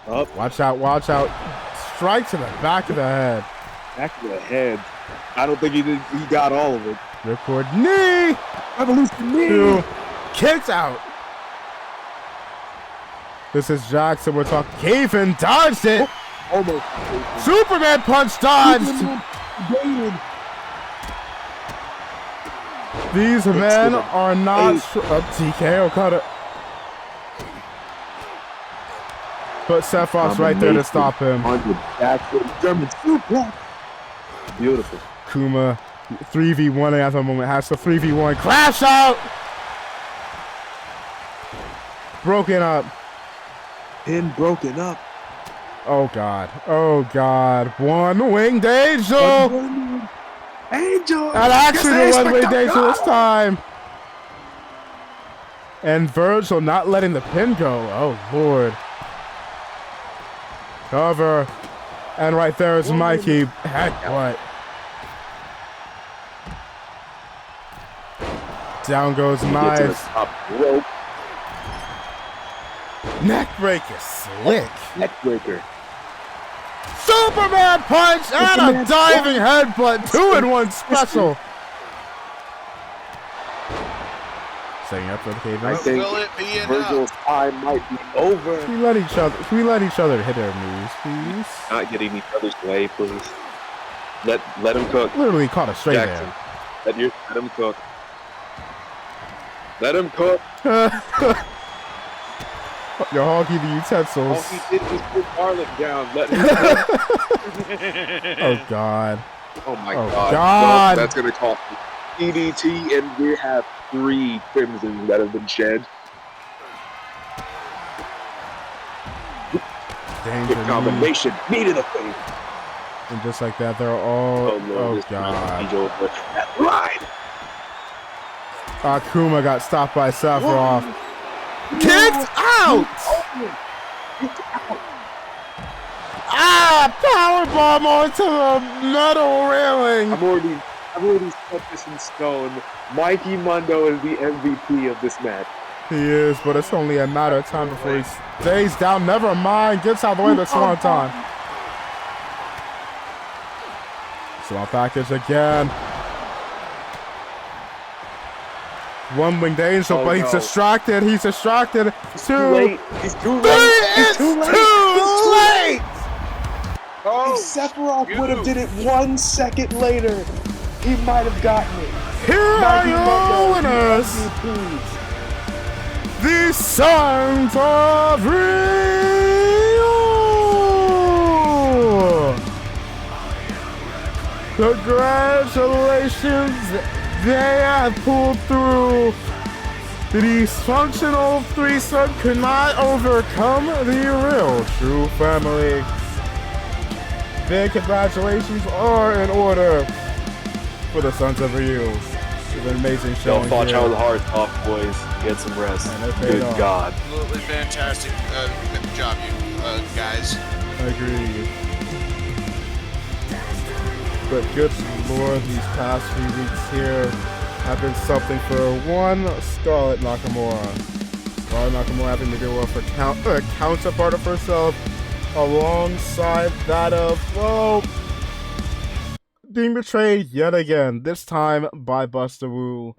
Up, Watch out, watch out. Strike to the back of the head. back to the head. I don't think he got all of it. Ripcord knee. Revolution knee. Two. Kicks out. This is Jackson. We're talking. Caven dodged it. Almost. Superman punch dodged. Dated. These men are not. TKO cutter. But Sephiroth's right there to stop him. Onto Jackson. German suplex. Beautiful. Kuma 3v1 at the moment. Has the 3v1. Crash out. Broken up. Pin broken up. Oh God. Oh God. One winged angel. Angel. And actually the Yes, one winged Spectre. angel this time. And Virgil not letting the pin go. Oh Lord. Cover. And right there is Mikey. Heck what? Down goes Get to the Knives. top rope. Neck breaker slick. Neck breaker. Superman punch and a diving headbutt. 2-in-1 special. Setting up for the cave I out. think Will it be Virgil's time might be over. Can we let each other hit our moves, please? Not getting each other's way, please. Let him cook. Literally caught us straight Jackson, let him cook. Let him cook. there. You're hogging the utensils. All he did was put garlic down. Let him cook. Oh God. Oh my Oh, God. God. No, that's gonna cost me EDT, and we have 3 crimsons that have been shed. Danger Good combination. Knee to the face. And just like that, they're all. Oh God. That line. Akuma got stopped by Sephiroth. Kicked out! Ah! Powerbomb onto the metal railing! I've already set this in stone. Mikey Mundo is the MVP of this match. He is, but it's only a matter of time before he stays down. Never mind. Gets out of the way of the Swanton. Swan package again. One winged angel, but he's distracted. He's distracted. Too late. He's too late. It's too late. Oh, if Sephiroth would have did it 1 second later, he might have gotten it. Here are your winners, the Sons of Rio. Congratulations. They have pulled through. The dysfunctional threesome could not overcome the real true family. Big congratulations are in order for the Sons of Ryu. It's an amazing show. Don't fought y'all hard off, boys. Get some rest. Good God. Absolutely fantastic job, you guys. Agreed. But good lord, these past few weeks here have been something for one Scarlet Nakamura. Scarlet Nakamura having to deal with a counterpart of herself alongside that of, well, being betrayed yet again, this time by Buster Wu.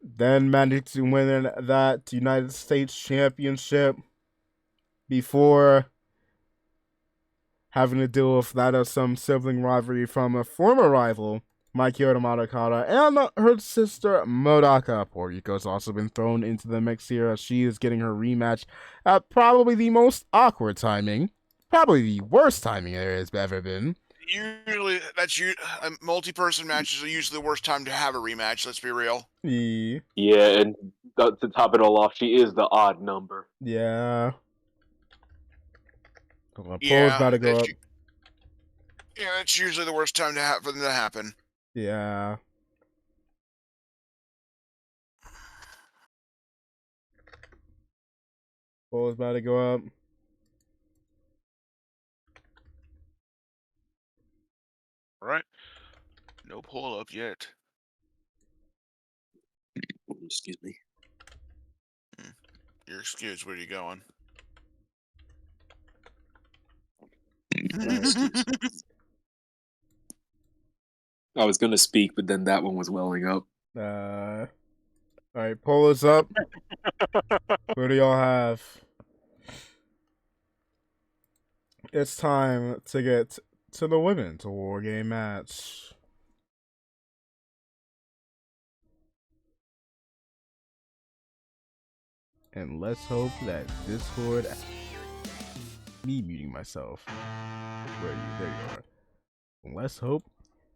Then managed to win that United States Championship before having to deal with that of some sibling rivalry from a former rival, Kyoto Madakata, and her sister Modaka. Poor Yuko's also been thrown into the mix here as she is getting her rematch at probably the most awkward timing. Probably the worst timing there has ever been. Usually, multi-person matches are usually the worst time to have a rematch, let's be real. Yeah, and to top it all off, she is the odd number. Yeah. Yeah, about to go up. It's usually the worst time for them to happen. Yeah. Poll's about to go up. All right. No pull up yet. Excuse me. You're excused. Where are you going? I was gonna speak, but then that one was welling up. Alright, pull us up. What do y'all have? It's time to get to the women's war game match. And let's hope that Discord. Me muting myself. Where are you? There you are. Let's hope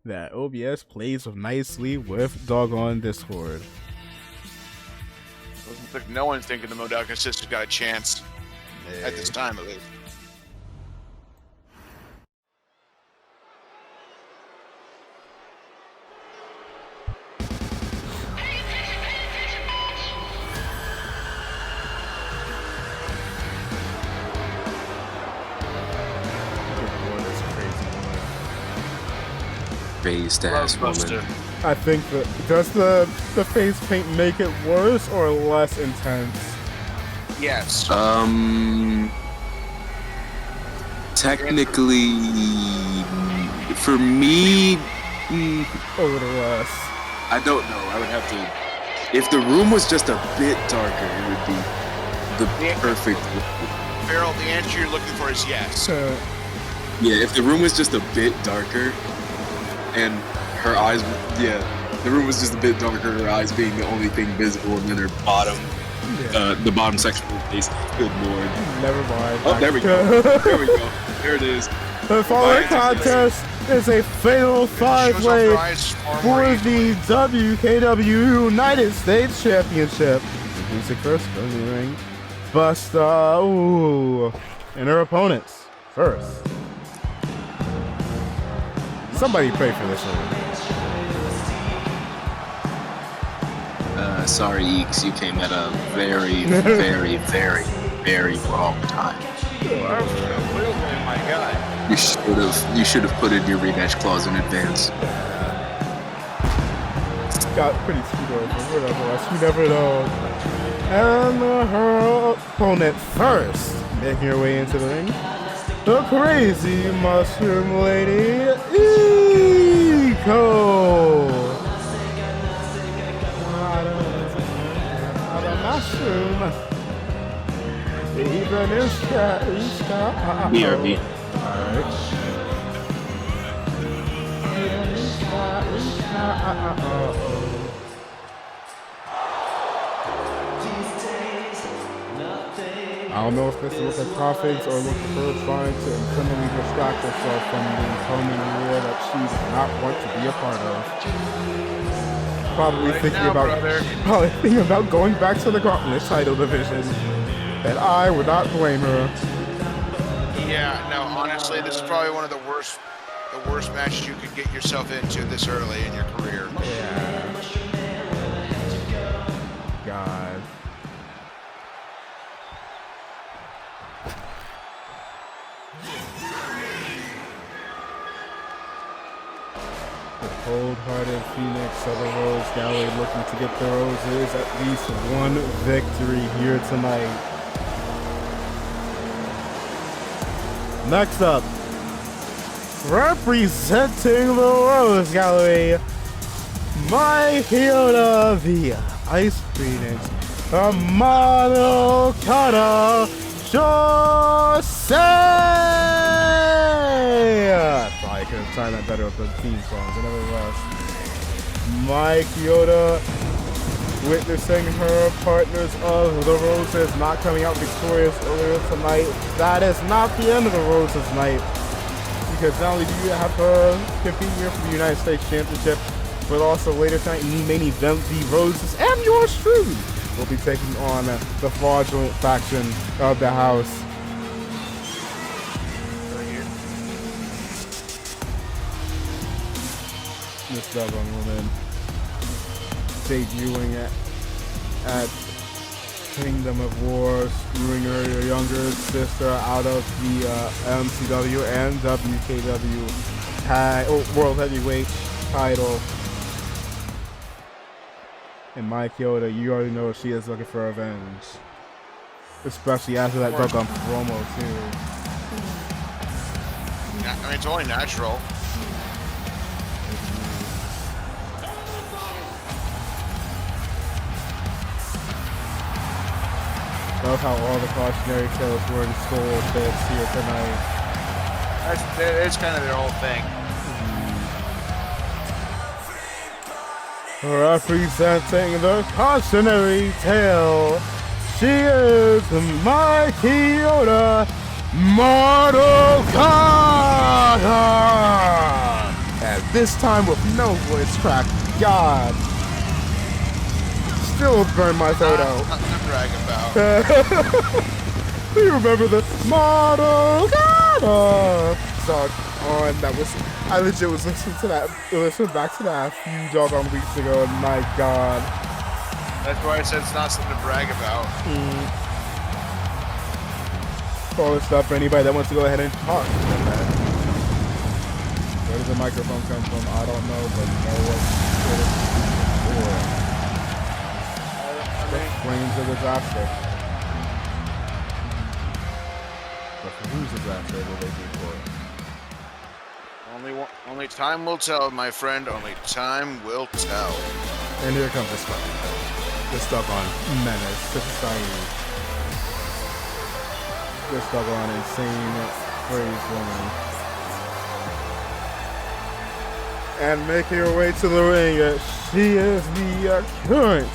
that OBS plays nicely with doggone Discord. Doesn't like no one's thinking the Modaka sisters got a chance at this time, at least. Crazed ass woman. I think does the face paint make it worse or less intense? Yes. Technically, for me, a little less. I don't know. I would have to If the room was just a bit darker, it would be the perfect. Farrell, the answer you're looking for is yes. Yeah, if the room was just a bit darker, and her eyes, the room was just a bit darker, her eyes being the only thing visible, and then her bottom, the bottom section of her face. Good lord. Never mind. Oh, there we go. There we go. There it is. The following contest is a fatal five-way for the WKW United States Championship. Music first, go in the ring. Busta, and her opponents first. Somebody pray for this one. Sorry, Eeks, you came at a very, very, very, very wrong time. Oh my god. You should have put in your rematch clause in advance. Got pretty screwed over. Whatever, you never know. And her opponent first, making her way into the ring, the crazy mushroom lady, Eco. Mushroom. Even Iska. BRB. Alright. I don't know if this looks like confidence or look her trying to internally distract herself from the coming war that she does not want to be a part of. Probably thinking about going back to the Gauntlet title division. And I would not blame her. Yeah, no, honestly, this is probably one of the worst matches you could get yourself into this early in your career. Yeah. God. The cold-hearted Phoenix of the Rose Gallery looking to get the Roses at least one victory here tonight. Next up, representing the Rose Gallery, my Hyuna, the Ice Phoenix, Amado Kata Jose! Probably could have timed that better with the theme song, but nevertheless. Mike Yoda witnessing her partners of the Roses not coming out victorious earlier tonight. That is not the end of the Roses night, because not only do you have her compete here for the United States Championship, but also later tonight in the main event, the Roses and yours truly will be taking on the fraudulent faction of the house. This stubborn woman debuting at Kingdom of War, screwing her younger sister out of the MCW and WKW World Heavyweight title. And Mike Yoda, you already know she is looking for revenge. Especially after that doggone promo, too. I mean, it's only natural. Love how all the cautionary tales were in soul bits here tonight. It's kind of their whole thing. Representing the cautionary tale, she is my Kyoto Mortal Kombat! And this time with no voice crack. God. Still burn my throat out. Nothing to brag about. Do you remember the Mortal Kombat song on that was? I legit was listening back to that a few doggone weeks ago, and my God. That's why I said it's not something to brag about. All this stuff for anybody that wants to go ahead and talk. Where does the microphone come from? I don't know, but you know what? The flames of disaster. But for whose disaster will they be for? Only time will tell, my friend. Only time will tell. And here comes this fight. Just stuck on Menace to Society. Just stuck on Insane Praise Woman. And making her way to the ring, she is the current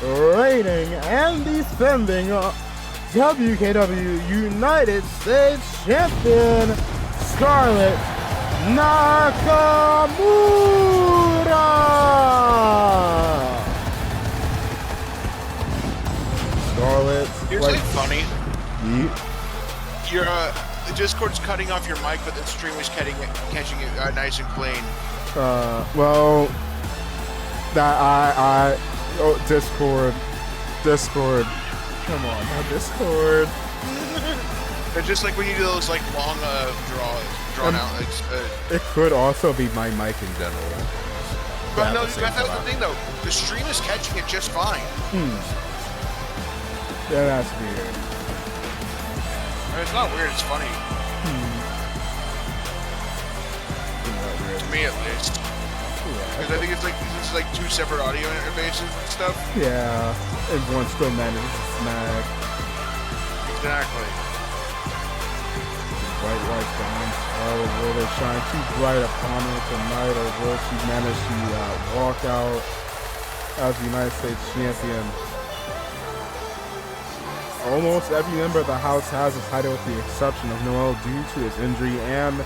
reigning and defending WKW United States Champion, Scarlett Nakamura! Scarlett. Here's something funny. Yeet. Your the Discord's cutting off your mic, but the stream is catching it nice and clean. Well, that oh, Discord. Come on, now Discord. It's just like when you do those like long drawn out. It could also be my mic in general. But no, that's the thing though. The stream is catching it just fine. Yeah, that's weird. I mean, it's not weird. It's funny. To me, at least. Because I think it's like two separate audio interfaces and stuff. Yeah, and one still manages to snag. Exactly. Bright lights behind Scarlett. Will they shine too bright upon her tonight, or will she manage to walk out as the United States champion? Almost every member of the house has a title with the exception of Noel due to his injury, and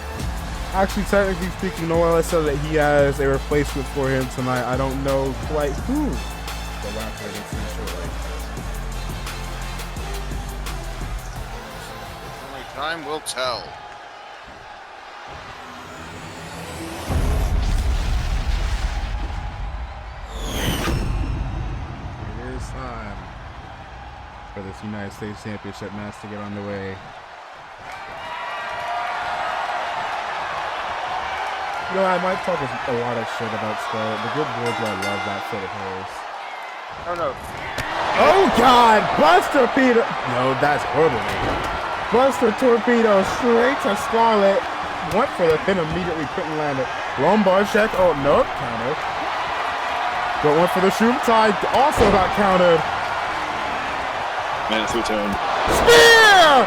actually, technically speaking, Noel has said that he has a replacement for him tonight. I don't know quite who. The last I can see shortly. Only time will tell. It is time for this United States Championship match to get underway. You know, I might talk a lot of shit about Scarlett, but good lord, do I love that foot of hers. Oh no. Oh god! Buster Torpedo! No, that's horrible. Buster Torpedo straight to Scarlett. Went for the pin, immediately couldn't land it. Lombard check. Oh, no, counter. But went for the shoot tie. Also got countered. Man's return. Spear!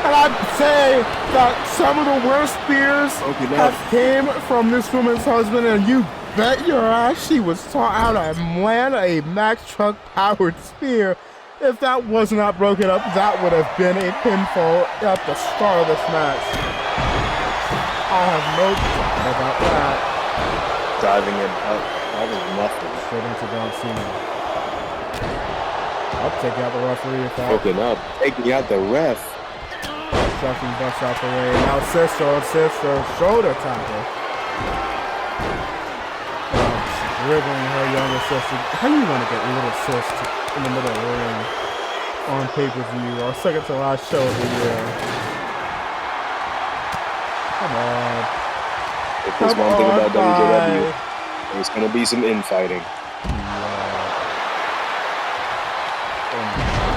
And I'd say that some of the worst spears have came from this woman's husband, and you bet your ass she was taught how to land a Mack truck powered spear. If that was not broken up, that would have been a pinfall at the start of this match. I have no doubt about that. Diving it up. That was nothing. Straight into John Cena. I'll take out the referee if that. Broken up. Taking out the ref. Sucking bust out the way. Now sister, shoulder tackle. Dribbling her younger sister. How do you want to get little sis in the middle of the ring on pay-per-view? Our second to last show of the year. Come on. If there's one thing about WKW, there's going to be some infighting.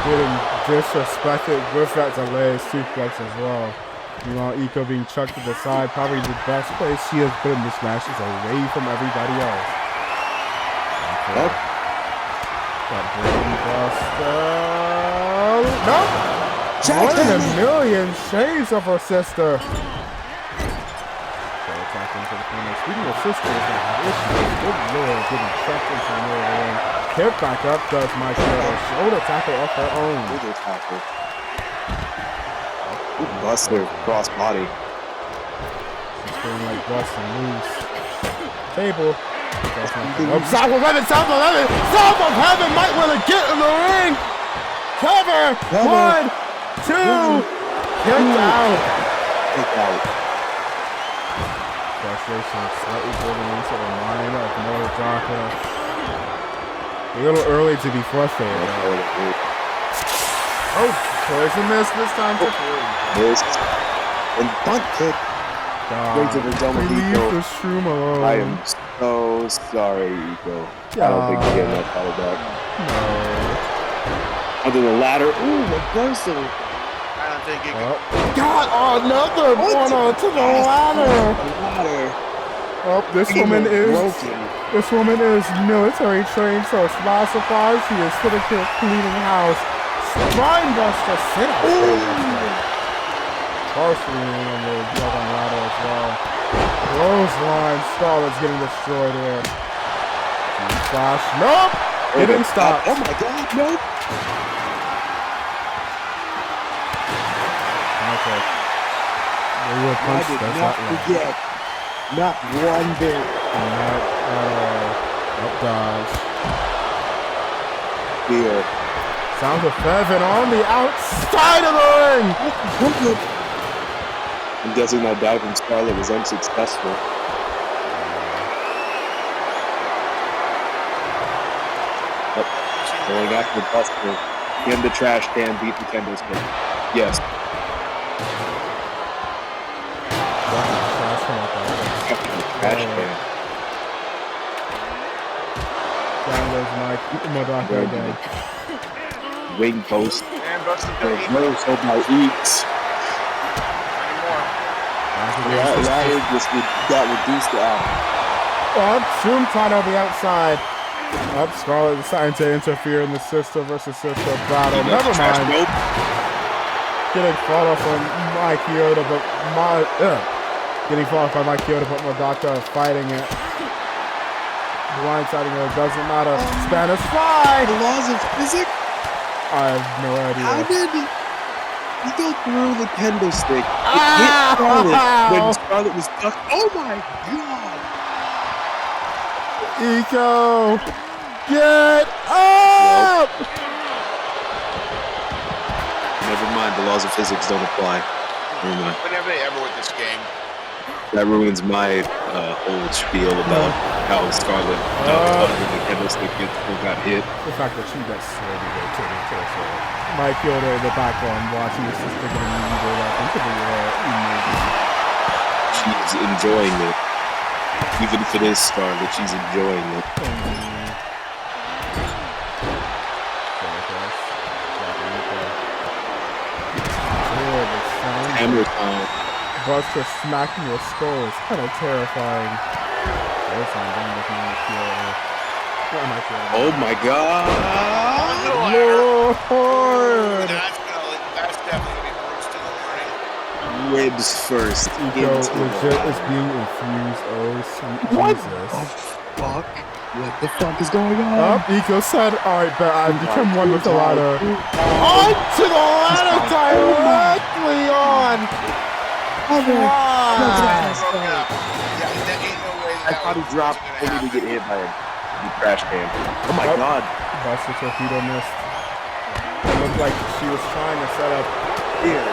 Getting disrespected with that delay suplex as well. Meanwhile, Iko being chucked to the side. Probably the best place she has been in this match is away from everybody else. Yep. That brain buster. No! One in a million shades of her sister. Speaking of sisters, good lord, getting trapped into the middle of the ring. Hip back up does my shoulder tackle off her own. Shoulder tackle. Buster, cross body. She's feeling like busting loose. Table. South of Heaven, South of Heaven, South of Heaven might want to get in the ring. Cover. 1, 2. Kicked out. Kicked out. Frustration slightly building into the mind of Morodaka. A little early to be frustrated. Oh, poison miss this time. Missed. And butt kick. Straight to the double Leave the shroom alone. I am so sorry, Iko. I don't think you're getting that title back. No. Under the ladder. Ooh, reversal. I don't think it God, another one onto the ladder. Oh, this woman is military trained, so it's not a surprise she is sitting here cleaning house. Spine buster, sit up. Partially on the Dragon Ladder as well. Clothesline, Scarlett's getting destroyed here. Flash, nope! It didn't stop. Oh my god, nope! Okay. We will punch. I did That's not forget. Not one bit. Not at all. Up dodge. Here. Sounds of Fevin on the outside of the ring! I'm guessing that dive from Scarlett was unsuccessful. Going after Buster. In the trash can, beat the kendo stick. Yes. Trash can. Down goes Mike. Madaka again. Wing post. And Buster Reversal by Eats. Got reduced to out. Tombstone on the outside. Up, Scarlett deciding to interfere in the sister versus sister battle. Never mind. Nope. Getting fought off on Mike Kyoto, but getting fought off by Mike Kyoto, but Madaka fighting it. Blindsiding her doesn't matter. Spanish fly. The laws of physics? I have no idea. How did he go through the kendo stick? It hit Scarlett when Scarlett was stuck. Oh my god! Eco, get up! Never mind, the laws of physics don't apply. Never mind. Whenever they ever with this game. That ruins my whole spiel about how Scarlett the kendo stick got hit. The fact that she got slowly rotated to her. Mike Kyoto in the background watching his sister getting needed up into the She's enjoying it. Even if it is Scarlett, she's enjoying it. Hammer time. Buster smacking your skull is kind of terrifying. Oh my god! Lord! That's definitely going to be bruised in the morning. Ribs first. Eco legit is being infused. Oh, sweet What Jesus. the fuck? What the fuck is going on? Up, Eco said, alright, but I've become one with the ladder. Onto the ladder directly on! I thought he dropped only to get hit by a trash can. Oh my god. Buster torpedo missed. It looked like she was trying to set up here.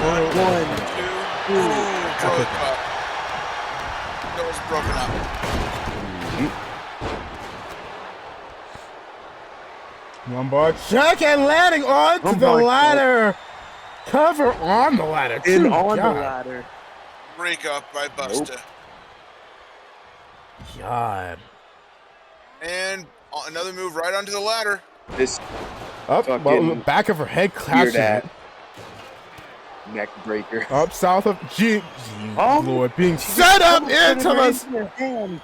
One, two. Nose broken up. One bar check and landing onto the ladder. Cover on the ladder. In on the ladder. Break up by Buster. God. And another move right onto the ladder. This up, well, back of her head clashing. Neck breaker. Up south of Lord, being set up into the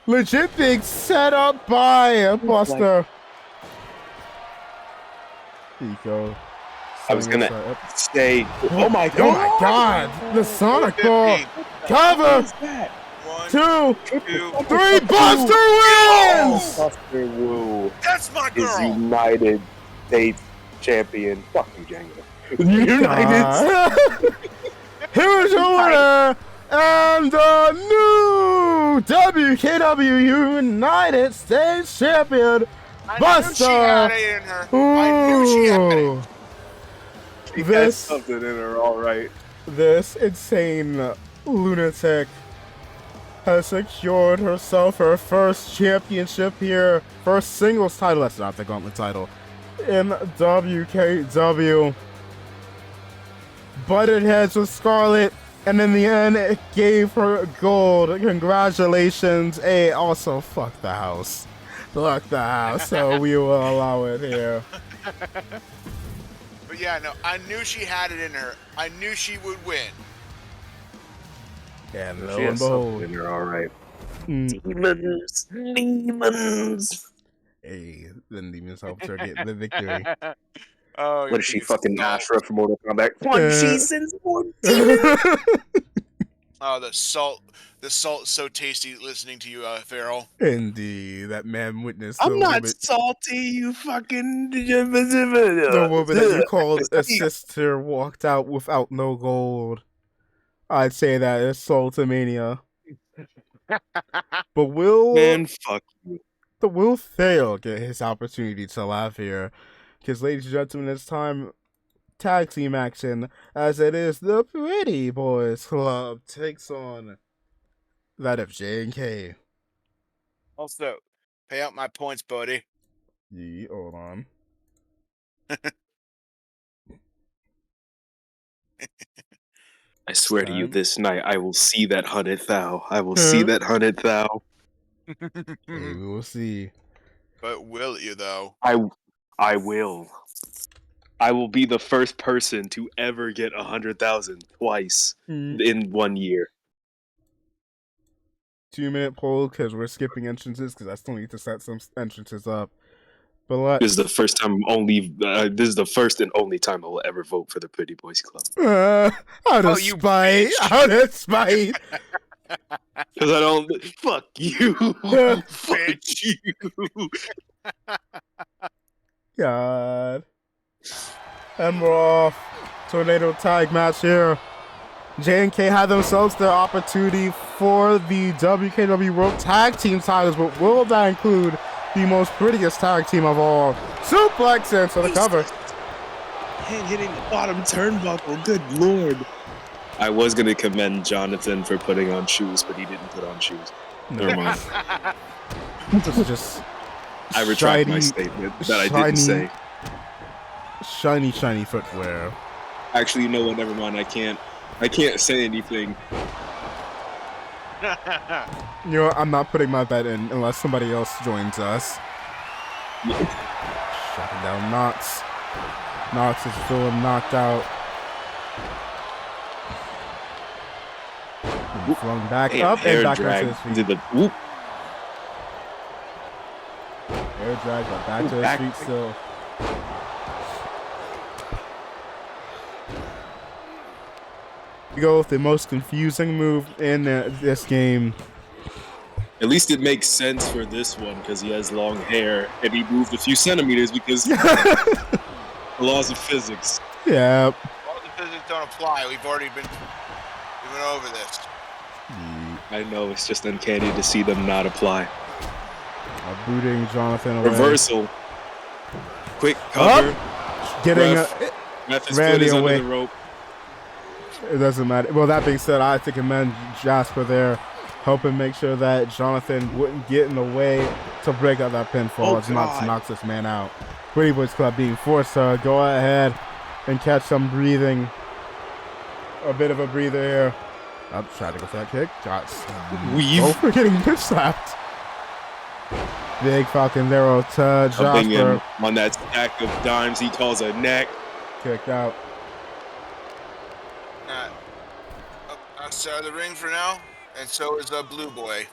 legit being set up by Buster. Eco. I was gonna say, oh my god! Oh my god! The Sonic Ball! Cover! 2, 3, Buster wins! Buster Wu That's my girl! is United States champion. Fuck you, Django. United Here's your winner! And the new WKW United States champion, Buster! I knew she had it in her. She has something in her, all right. This insane lunatic has secured herself her first championship here, first singles title, that's not the gauntlet title, in WKW. Butted heads with Scarlett, and in the end, it gave her gold. Congratulations. Hey, also, fuck the house. Fuck the house, so we will allow it here. But yeah, no, I knew she had it in her. I knew she would win. And lo She and has something behold, in her, all right. mm, Demons. hey, the demons helped her get the victory. Oh, What your is she, face is fucking salt. Astra from Mortal Kombat? One Uh, sends more demons. Oh, the salt is so tasty listening to you, Farrell. Indeed, that man witnessed I'm not salty, you fucking. the woman that you called a sister walked out without no gold. I'd say that is Saltomania. But Man, fuck you. will Theo get his opportunity to laugh here? Because, ladies and gentlemen, it's time tag team action, as it is the Pretty Boys Club takes on that of J&K. Also, pay out my points, buddy. Yeah, hold on. I swear to you, this night I will see that 100,000. I will see that 100,000. Hey, we will see. But will you, though? I will. I will be the first person to ever get 100,000 twice in 1 year. 2-minute poll, because we're skipping entrances, because I still need to set some entrances up. But This is the first time this is the first and only time I will ever vote for the Pretty Boys Club. Out of spite. Out of spite. Because I don't. Fuck you. Fuck you. God. And we're off. Tornado tag match here. J&K had themselves their opportunity for the WKW World Tag Team titles, but will that include the most prettiest tag team of all? Suplex into the cover. Head hitting the bottom turnbuckle. Good lord. I was going to commend Jonathan for putting on shoes, but he didn't put on shoes. Never mind. This is just I retract my statement that I didn't say. Shiny footwear. Actually, you know what? Never mind. I can't say anything. You know what? I'm not putting my bet in unless somebody else joins us. Shutting down Knox. Knox is feeling knocked out. Flung back up and back onto his feet. Did the whoop. Air drag, but back to his feet still. We go with the most confusing move in this game. At least it makes sense for this one because he has long hair and he moved a few centimeters because the laws of physics. Yeah. Laws of physics don't apply. We've already been over this. I know, it's just uncanny to see them not apply. Booting Jonathan away. Reversal. Quick cover. Getting Randy away. Under the rope. It doesn't matter. Well, that being said, I have to commend Jasper there, helping make sure that Jonathan wouldn't get in the way to break out that pinfall. It's not to knock this man out. Pretty Boys Club being forced to go ahead and catch some breathing. A bit of a breather here. I'm trying to go for that kick. Got weave. Oh, we're getting bitch slapped. Big Falcon Arrow to Jasper. On that stack of dimes he calls a neck. Kicked out. Outside of the ring for now, and so is Blue Boy.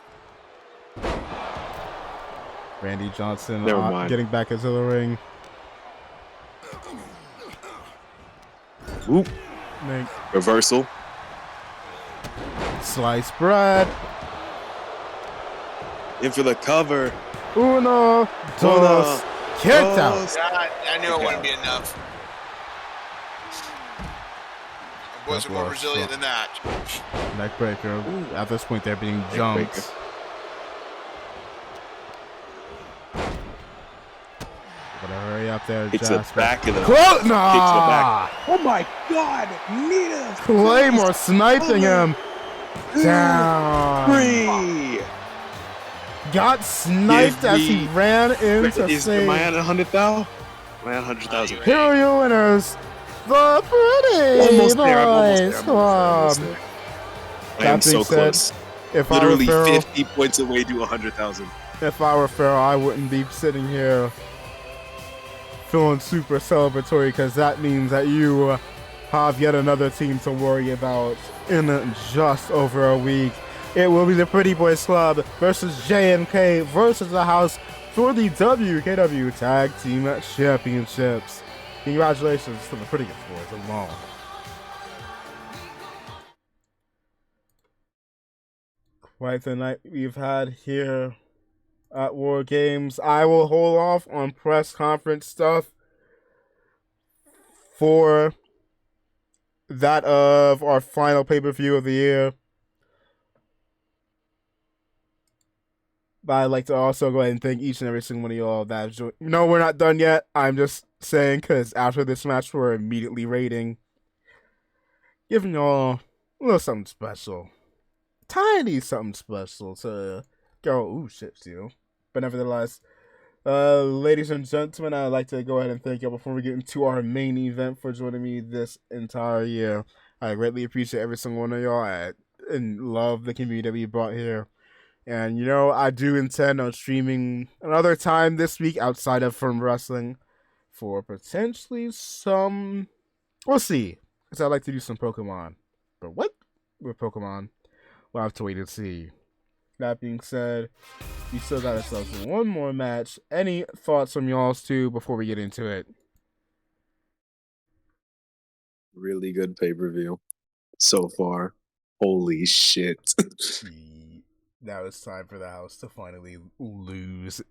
Randy Johnson getting back into the ring. Oop. Reversal. Sliced bread. In for the cover. Uno, dos, kicked out. I knew it wouldn't be enough. My boys are more resilient than that. Neckbreaker. At this point, they're being jumped. Gotta hurry up there, It's Jasper. the back of the Nah! Oh my god! Nita! Claymore sniping him. Down. Free! Got sniped as he ran in to save. Am I at 100,000? Am I at 100,000? Here are your winners, the Pretty Almost there, Boys Club. I am so close. If Literally I were Farrell, 50 points away to 100,000. If I were Farrell, I wouldn't be sitting here feeling super celebratory, because that means that you have yet another team to worry about in just over a week. It will be the Pretty Boys Club versus JNK versus the House for the WKW Tag Team Championships. Congratulations to the Pretty Boys alone. Quite the night we've had here at War Games. I will hold off on press conference stuff for that of our final pay-per-view of the year. But I'd like to also go ahead and thank each and every single one of y'all that have joined. No, we're not done yet. I'm just saying because after this match, we're immediately rating, giving y'all a little something special. Tiny something special to go, ooh, shit, you. But nevertheless, ladies and gentlemen, I'd like to go ahead and thank y'all before we get into our main event for joining me this entire year. I greatly appreciate every single one of y'all and love the community that we brought here. And, I do intend on streaming another time this week outside of Firm Wrestling for potentially some... We'll see. Because I'd like to do some Pokemon. But what? With Pokemon? We'll have to wait and see. That being said, we still got ourselves one more match. Any thoughts from y'all's too before we get into it? Really good pay-per-view so far. Holy shit. Now it's time for the House to finally lose.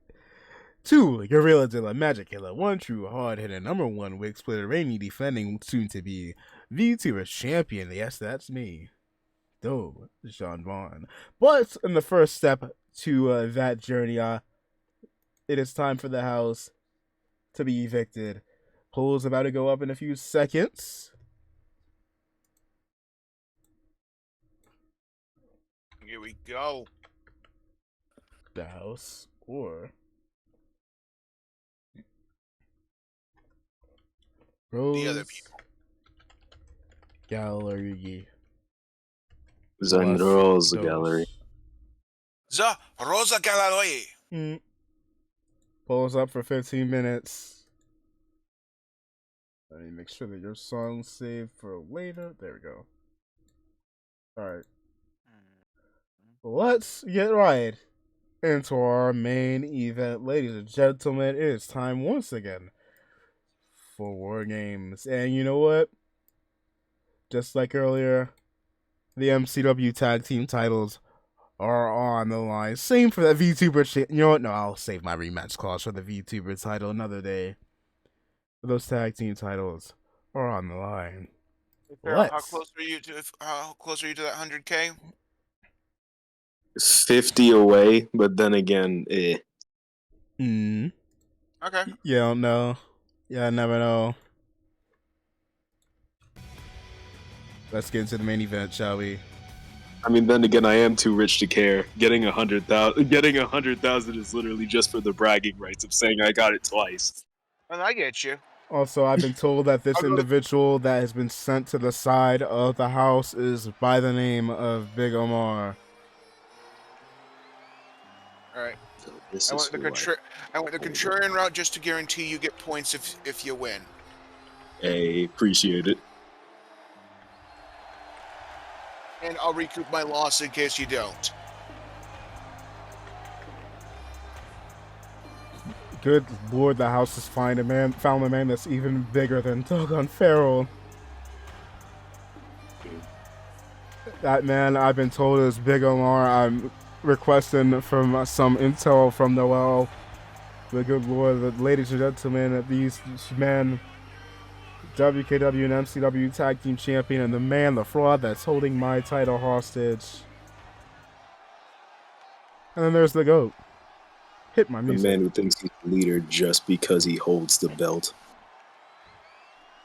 2, Gorilla Dilla, Magic Killer, 1 true hard-hitting, number 1 wig splitter, reigning defending soon-to-be VTuber champion. Yes, that's me. Dope, Sean Vaughn. But in the first step to that journey, it is time for the House to be evicted. Poll's about to go up in a few seconds. Here we go. The House or Rose the other people. Gallery. The Rose Gallery. The Rosa Gallery. Pulls up for 15 minutes. Let me make sure that your song's saved for later. There we go. Alright. Let's get right into our main event. Ladies and gentlemen, it is time once again for War Games. And you know what? Just like earlier, the MCW tag team titles are on the line. Same for that VTuber. You know what? No, I'll save my rematch clause for the VTuber title another day. Those tag team titles are on the line. How close are you to that 100K? 50 away, but then again, Okay. You don't know. Yeah, I never know. Let's get into the main event, shall we? I mean, then again, I am too rich to care. Getting 100,000 is literally just for the bragging rights of saying I got it twice. And I get you. Also, I've been told that this individual that has been sent to the side of the House is by the name of Big Omar. All right. So this I went the contrarian route just to guarantee you get points if you win. Hey, appreciate it. And I'll recoup my loss in case you don't. Good Lord, the House has found a man that's even bigger than Doggone Farrell. That man, I've been told, is Big Omar. I'm requesting from some intel from Noel. The good Lord, ladies and gentlemen, these men, WKW and MCW Tag Team Champion, and the man, the fraud that's holding my title hostage. And then there's the GOAT. Hit my music. The man who thinks he's the leader just because he holds the belt.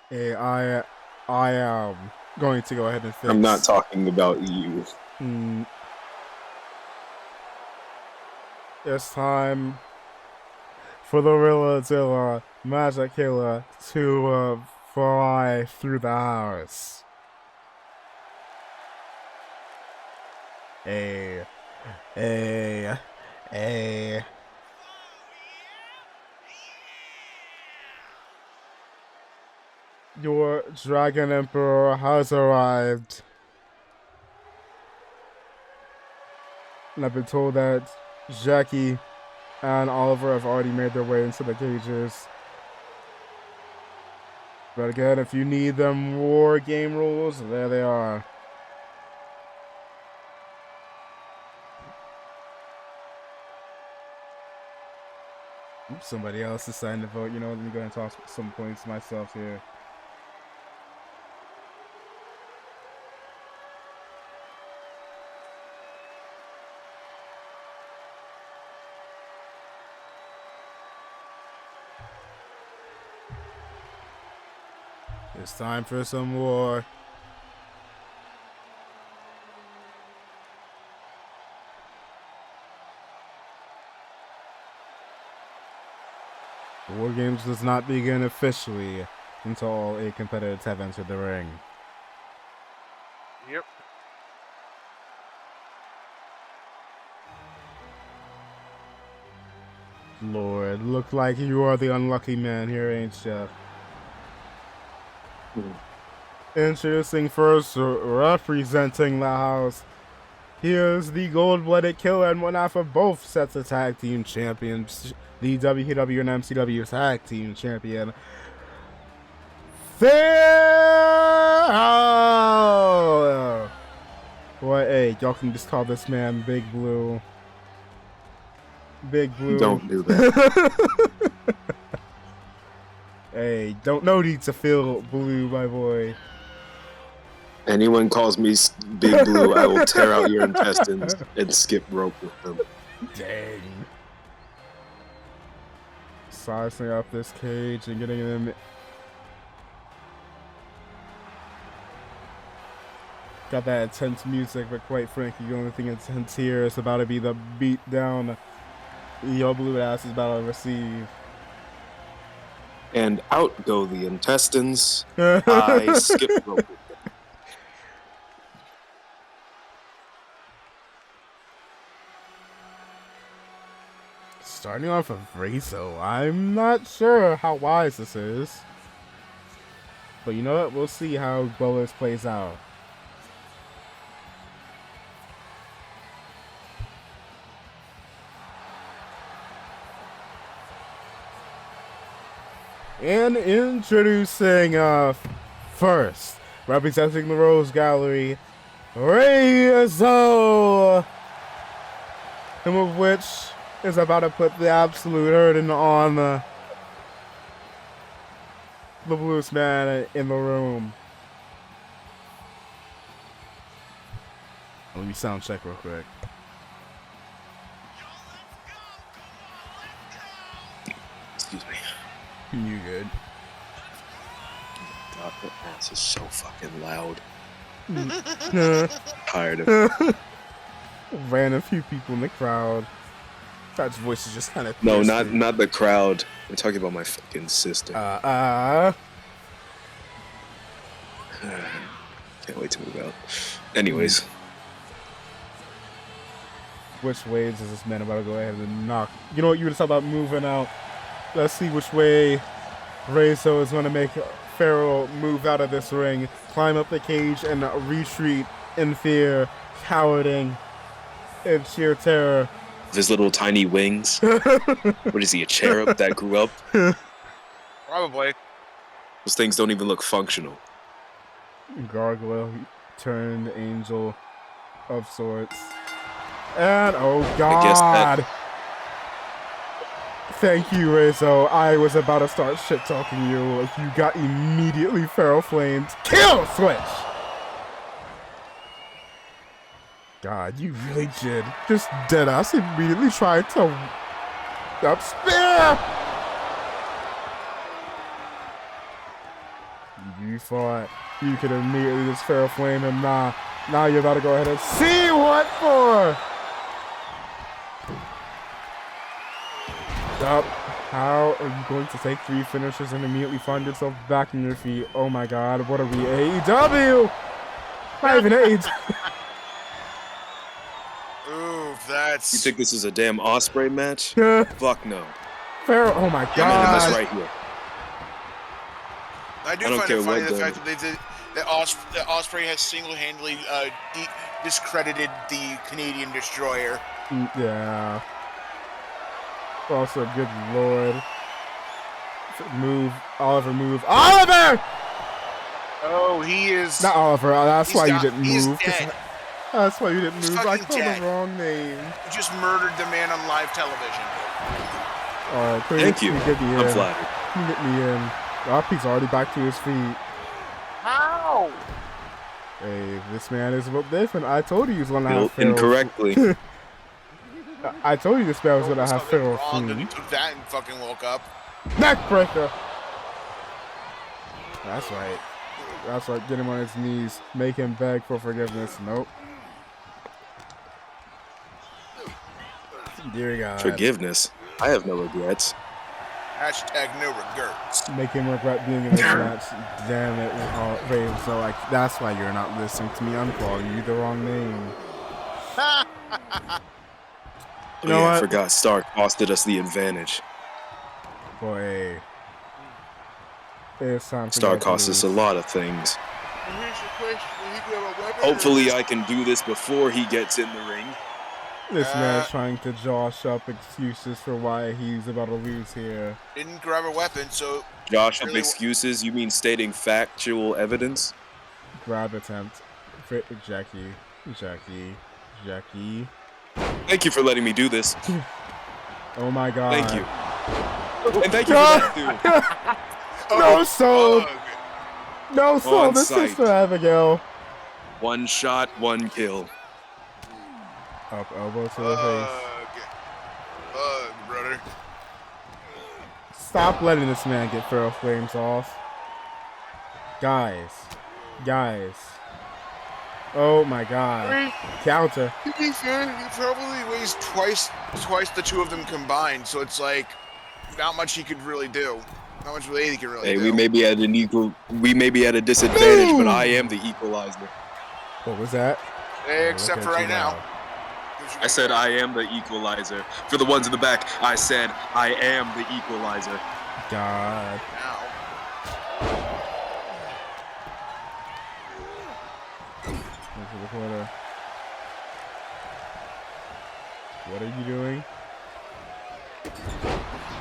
Hey, I am going to go ahead and fix. I'm not talking about you. It's time for the Gorilla Magic Killer to fly through the house. Hey. Your Dragon Emperor has arrived. And I've been told that Jackie and Oliver have already made their way into the cages. But again, if you need them war game rules, there they are. Oops, somebody else decided to vote. You know, let me go ahead and toss some points myself here. It's time for some war. War Games does not begin officially until all 8 competitors have entered the ring. Yep. Lord, look like you are the unlucky man here, ain't ya? Introducing first, representing the house. Here's the gold-blooded killer and one half of both sets of tag team champions, the WKW and MCW tag team champion. Boy, hey, y'all can just call this man Big Blue. Big Blue. Don't do that. Hey, no need to feel blue, my boy. Anyone calls me Big Blue, I will tear out your intestines and skip rope with them. Dang. Sizing up this cage and getting them. Got that intense music, but quite frankly, the only thing intense here is about to be the beat down your blue ass is about to receive. And out go the intestines. I skip rope with them. Starting off with Rizzo, I'm not sure how wise this is. But you know what? We'll see how well this plays out. And introducing first, representing the Rose Gallery, Rizzo, him of which is about to put the absolute hurting on the blues man in the room. Let me sound check real quick. Excuse me. You good? God, that ass is so fucking loud. Tired of it. Ran a few people in the crowd. That voice is just kind of no, not the crowd. I'm talking about my fucking sister. Can't wait to move out. Anyways. Which ways is this man about to go ahead and knock? You know what? You were talking about moving out. Let's see which way Rizzo is going to make Pharaoh move out of this ring, climb up the cage, and retreat in fear, cowering, in sheer terror. His little tiny wings. What is he, a cherub that grew up? Probably. Those things don't even look functional. Gargoyle turned angel of sorts. And oh god! Thank you, Rizzo. I was about to start shit talking you. You got immediately feral flamed. Kill switch! God, you really did. Just deadass immediately tried to up spear! You thought you could immediately just feral flame him. Nah. Now you're about to go ahead and see what for! Up. How are you going to take 3 finishes and immediately find yourself back in your feet? Oh my god, what are we, AEW? Not even AEW. Ooh, that's... You think this is a damn Osprey match? Fuck no. Pharaoh, oh my god. I'm in this right here. I do I don't find care it funny what the the- fact that that Osprey has single-handedly discredited the Canadian destroyer. Yeah. Also, good lord. Move, Oliver, move. Oliver! Oh, he is. Not Oliver. That's why you didn't He's move. dead. That's why you didn't He's move. I fucking called dead. the wrong name. You just murdered the man on live television. All right, Thank you. Get me I'm in. flattered. Can you get me in? He's already back to his feet. How? Hey, this man is a little different. I told you he was gonna have Built feral. incorrectly. I told you this man was gonna have Something feral wrong, and he fleas. took that and fucking woke up. Neckbreaker. That's right. That's right. Get him on his knees. Make him beg for forgiveness. Nope. Dear God. Forgiveness. I have no regrets. Hashtag no regrets. Make him regret being in this match. Damn it, Rave. So like, that's why you're not listening to me. I'm calling you the wrong name. You know I what? forgot Stark costed us the advantage. Boy, it's time for Stark you to cost us a lose. lot of things. And here's your question: will he grab a weapon? Hopefully I can do this before he gets in the ring. This man's trying to josh up excuses for why he's about to lose here. Didn't grab a weapon, so. Josh, of Really- excuses? You mean stating factual evidence? Grab attempt. Jackie. Thank you for letting me do this. Oh my God. Thank you. And thank you for that too. No soul. No soul. On This sight. is for Abigail. One shot, one kill. Up elbow to the face. Brother. Stop letting this man get feral flames off. Guys. Oh my God. Counter. To be fair, he probably weighs twice the two of them combined, so it's like not much he could really do. Not much he can really Hey, do. we may be at a disadvantage, but I am the equalizer. What was that? Except for right now. I said I am the equalizer. For the ones in the back, I said I am the equalizer. God. Into the corner. What are you doing?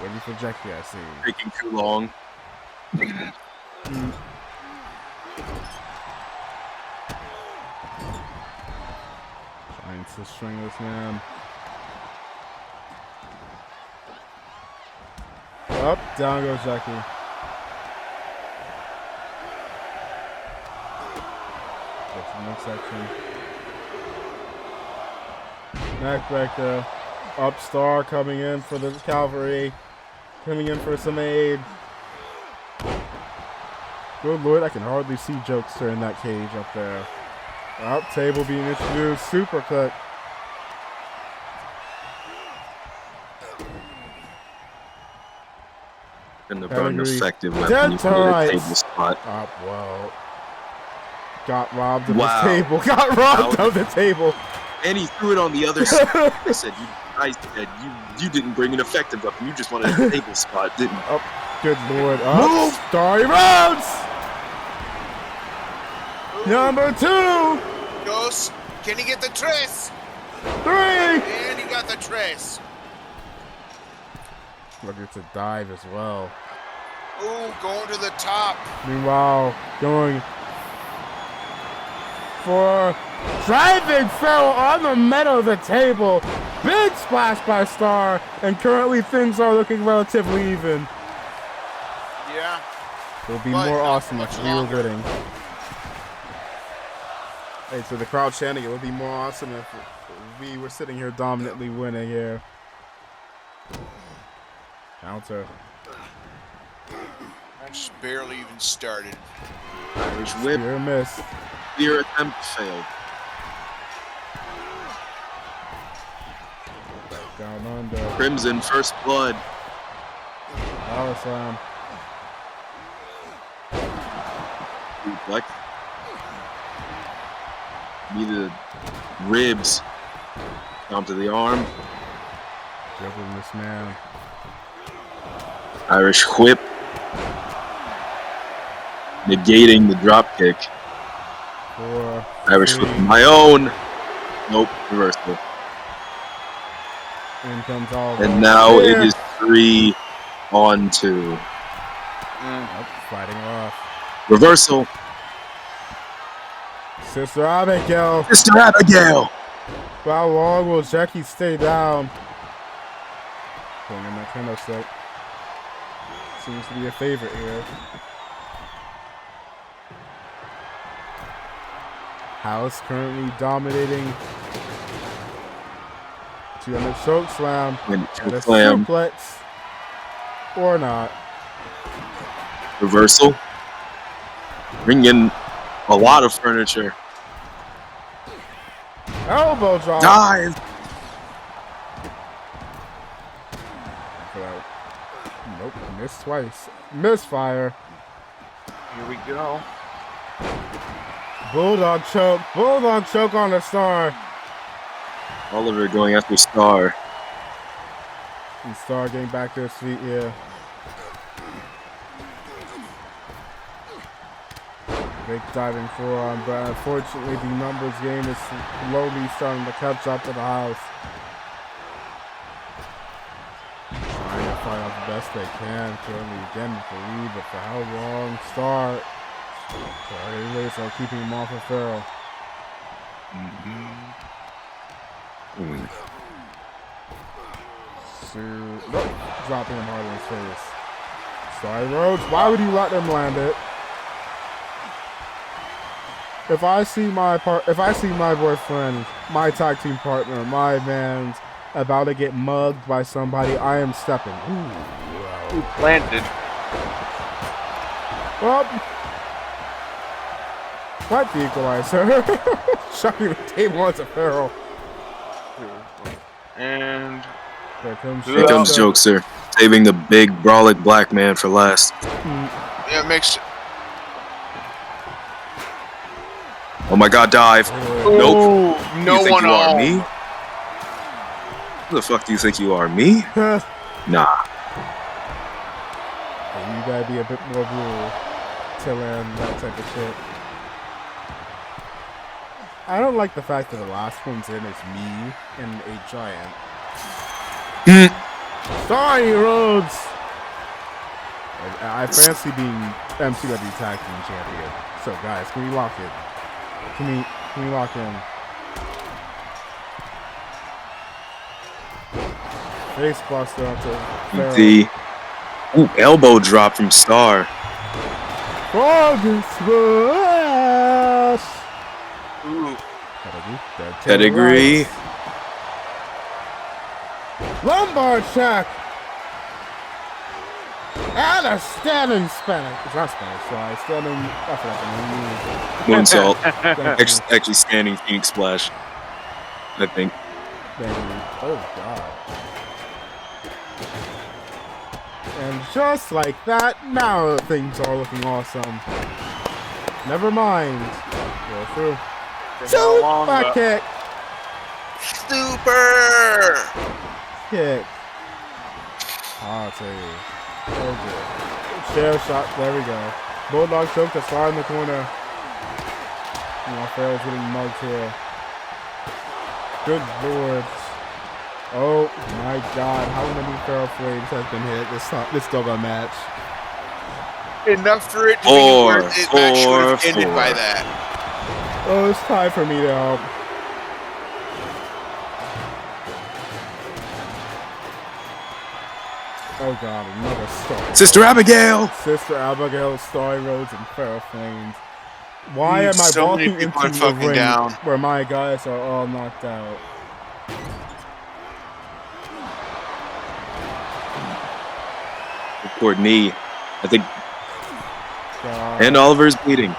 Waiting for Jackie, I see. Taking too long. Trying to string this man. Up, down goes Jackie. That's the next section. Neckbreaker. Up star coming in for the cavalry. Coming in for some aid. Good lord, I can hardly see Jokester in that cage up there. Up, table being introduced. Super cut. And the burn effective weapon Dead you put at a table spot. Up, well. Got robbed of Wow. the table. Got robbed of the table. And he threw it on the other side. I said, you didn't bring an effective weapon. You just wanted a table spot, didn't you? Up, good lord. Up, move! Starry Rhodes! Number 2! Goes. Can he get the tres? 3! And he got the tres. Looking to dive as well. Ooh, going to the top. Meanwhile, going for driving fell on the metal of the table. Big splash by Star, and currently things are looking relatively even. Yeah. It would be But more not awesome much if we were longer. winning. Hey, so the crowd chanting, it would be more awesome if we were sitting here dominantly winning here. Counter. Match barely even started. Irish whip. Spear miss. Spear attempt failed. Down under. Crimson first blood. Power slam. Reflect. Needed ribs. Down to the arm. Dribbling this man. Irish whip. Negating the drop kick. 4, Irish 3. flip of my own. Nope, reversal. In comes Oliver. And now it is 3-on-2. Nope, fighting off. Reversal. Sister Abigail. Sister Abigail. How long will Jackie stay down? Pulling in that kendo stick. Seems to be a favorite here. House currently dominating. 200 choke slam. And a suplex. Or not. Reversal. Bring in a lot of furniture. Elbow drop. Dive. Nope, missed twice. Misfire. Here we go. Bulldog choke. Bulldog choke on the Star. Oliver going after Star. And Star getting back to his feet here. Big diving forearm, but unfortunately the numbers game is slowly starting to catch up to the House. Trying to fight out the best they can. Currently again with the lead, but for how long? Star. Anyways, are keeping him off of Farrell. Nope. Dropping him hard in his face. Sorry, Rhodes. Why would you let them land it? If I see my boyfriend, my tag team partner, my man's about to get mugged by somebody, I am stepping. Ooh, planted. Well, what the equalizer? Chucking the table onto Farrell. And here comes Jokester, saving the big brolic black man for last. Yeah, it makes. Oh my God! Dive. Nope. No you think one you are on. me? Who the fuck do you think you are? Me? Nah. You gotta be a bit more rule to learn that type of shit. I don't like the fact that the last one's in is me and a giant. Sorry, Rhodes! I fancy being MCW Tag Team Champion. So, guys, can we lock it? Can we lock in? Face buster onto Farrell. Ooh, elbow drop from Star. Frog smash! Ooh. Pedigree. Lumbar check! And a standing Spanish. It's not Spanish, sorry. Standing. I forgot the name. Moonsault. Actually, standing Phoenix Splash. I think. Oh, God. And just like that, now things are looking awesome. Never mind. Go through. Super kick. Super kick. I'll tell you. Oh, good. Chair shot. There we go. Bulldog choke to Star in the corner. Farrell's getting mugged here. Good lord. Oh my God! How many Farrell Flames have been hit this dog match? Enough for it to be worth it. Match should have ended by that. Oh, it's time for me to help. Oh God, another Star. Sister Abigail! Sister Abigail, Star Rhodes, and Farrell Flames. Why am I so walking into a ring down. where my guys are all knocked out? Report knee. I think. And Oliver's bleeding.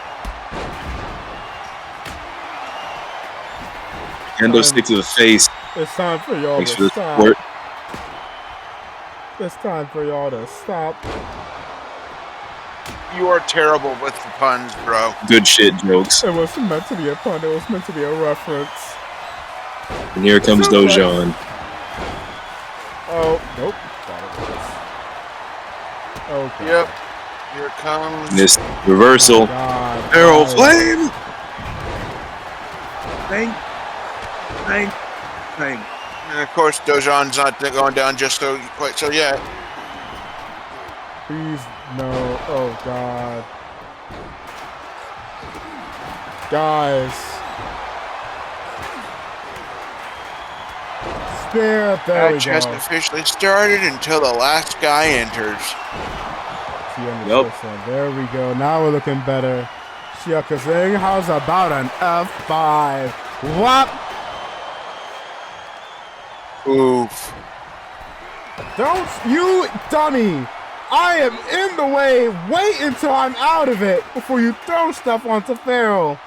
Kendo stick to the face. It's time for y'all Thanks to for the stop. support. It's time for y'all to stop. You are terrible with the puns, bro. Good shit jokes. It wasn't meant to be a pun. It was meant to be a reference. And here comes Dojon. Oh, nope. Oh, God. Yep. Here comes. This reversal. God, Arrow guys. flame. Bang. And of course, Dojan's not going down just quite so yet. Please, no. Oh, God. Guys. Spear. There we Match go. hasn't officially started until the last guy enters. Yep. There we go. Now we're looking better. Shiakazing, how's about an F5? What? Oof. Don't you dummy! I am in the way. Wait until I'm out of it before you throw stuff onto Pharaoh.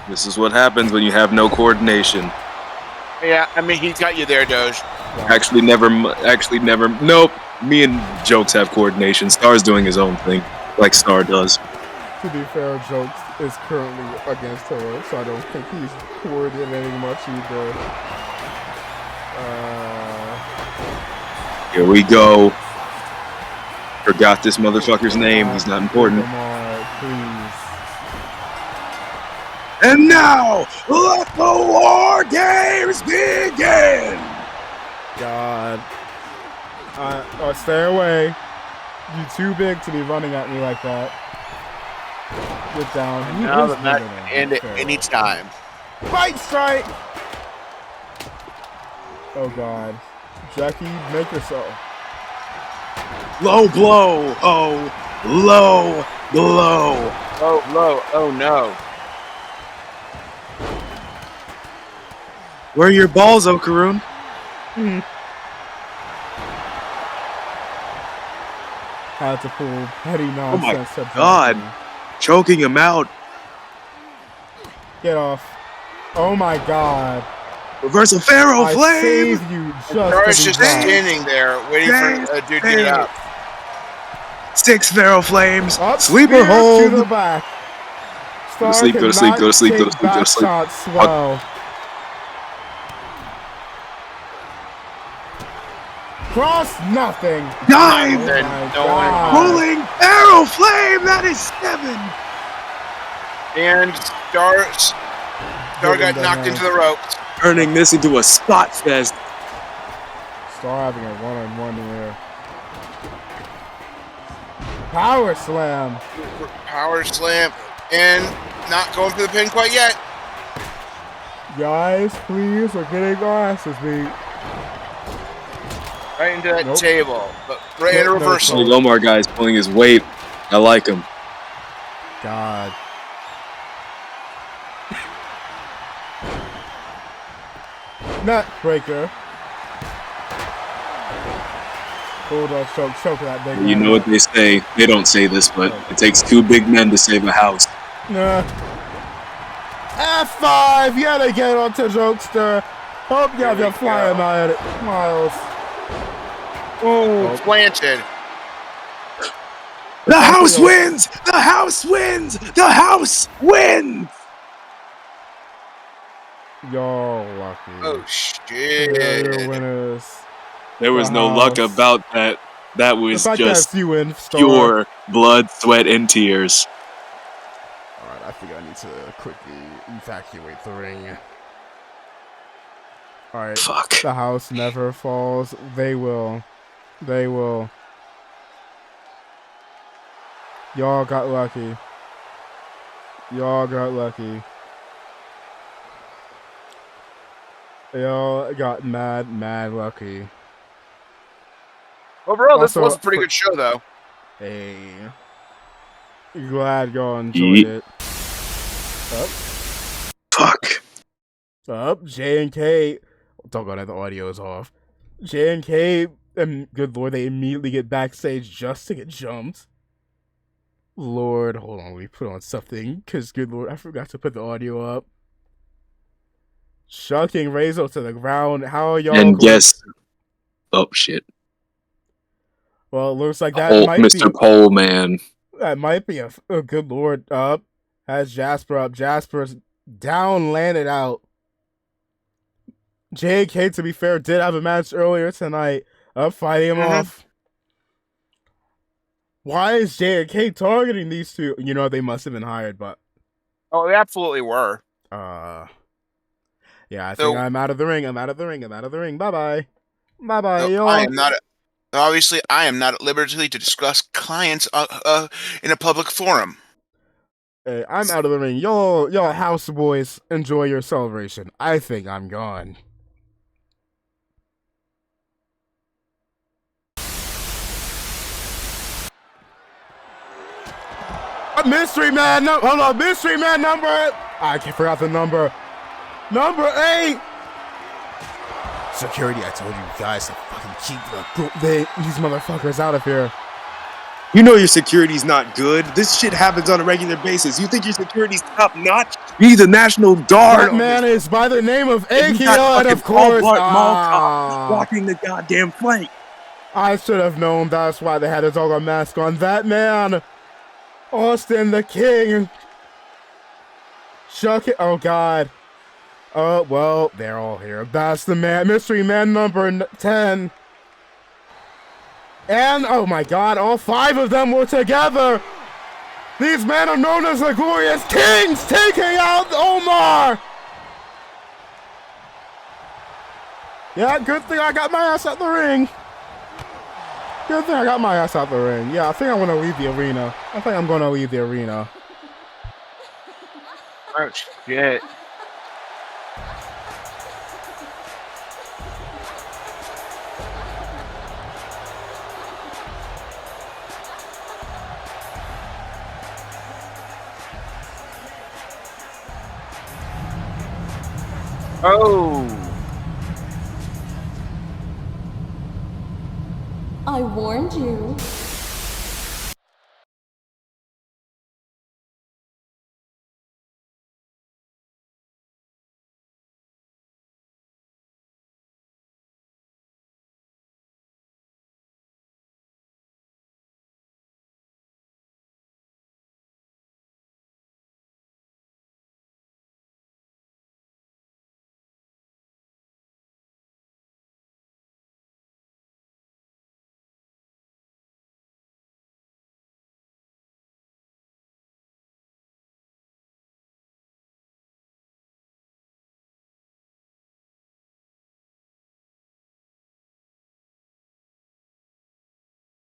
This is what happens when you have no coordination. Yeah, I mean, he's got you there, Doge. Actually, never. Nope. Me and Jokes have coordination. Star's doing his own thing, like Star does. To be fair, Jokes is currently against her, so I don't think he's coordinating much either. Here we go. Forgot this motherfucker's name. He's not important. Come on, please. And now, let the War Games begin! God. Stay away. You too big to be running at me like that. Get down. And now the match can end at any time. Fight strike! Oh, God. Jackie, make yourself. Low blow. Oh, low blow. Oh, low. Oh, no. Where are your balls, Okaroon? Had to pull petty Oh nonsense. my God. Choking him out. Get off. Oh my God. Reversal Pharaoh I flame. saved you Star's just standing there waiting for a dude to get up. 6 Pharaoh flames. Up, Sleeper spear hold. to the back. Go to sleep, go to sleep, go to sleep, go to sleep, go to sleep. Shots well. Cross nothing. Dive. Rolling arrow flame. That is 7. And Star got knocked into the ropes. Turning this into a spot fest. Star having a one-on-one here. Power slam. Power slam. And not going for the pin quite yet. Guys, please, we're getting our asses beat. Right into that table. But right in a reversal. Big Omar guy's pulling his weight. I like him. God. Nut breaker. Bulldog choke that big You man. know what they say. They don't say this, but it takes 2 big men to save a house. Nah. F5 yet again onto Jokester. Hope you have your flying miles. Oh, planted. The house wins! The house wins! The house wins! Y'all lucky. Oh, shit. You're winners. There was no luck about that. That was just you win, pure blood, sweat, and tears. Alright, I think I need to quickly evacuate the ring. Alright. Fuck. The house never falls. They will. They will. Y'all got lucky. Y'all got lucky. Y'all got mad lucky. Overall, this was a pretty good show, though. Hey. Glad y'all enjoyed it. Up. Fuck. Up. J and K. Don't go that the audio is off. J and K, and good lord, they immediately get backstage just to get jumped. Lord, hold on, let me put on something, because good lord, I forgot to put the audio up. Chucking Razor to the ground. How are y'all? And guess. Oh shit. Well, it looks like that might Mr. be Pole Man. That might be a good lord up. Has Jasper up. Jasper's down, landed out. JK, to be fair, did have a match earlier tonight. Up, fighting him off. Why is J&K targeting these two? You know, they must have been hired, but Oh, they absolutely were. Yeah, I think I'm out of the ring. I'm out of the ring. I'm out of the ring. Bye-bye. Bye-bye, No, y'all. I am not. Obviously, I am not at liberty to discuss clients in a public forum. Hey, I'm out of the ring. Y'all house boys, enjoy your celebration. I think I'm gone. A mystery man, hold on, mystery man number. I forgot the number. Number 8. Security, I told you guys to fucking keep these motherfuckers out of here. You know your security's not good. This shit happens on a regular basis. You think your security's top notch? You need the National Guard. That man is by the name of Akio, and of Paul course, Blart Mall Cop walking the goddamn flank. I should have known that's why they had his doggone mask on. That man, Austin the King. Chuck it. Oh, God. Oh, well, they're all here. That's the man. Mystery man number 10. And, oh my God, all 5 of them were together. These men are known as the Glorious Kings, taking out Omar. Yeah, good thing I got my ass out the ring. Good thing I got my ass out the ring. Yeah, I think I'm going to leave the arena. I think I'm going to leave the arena. Oh, shit. Oh. I warned you.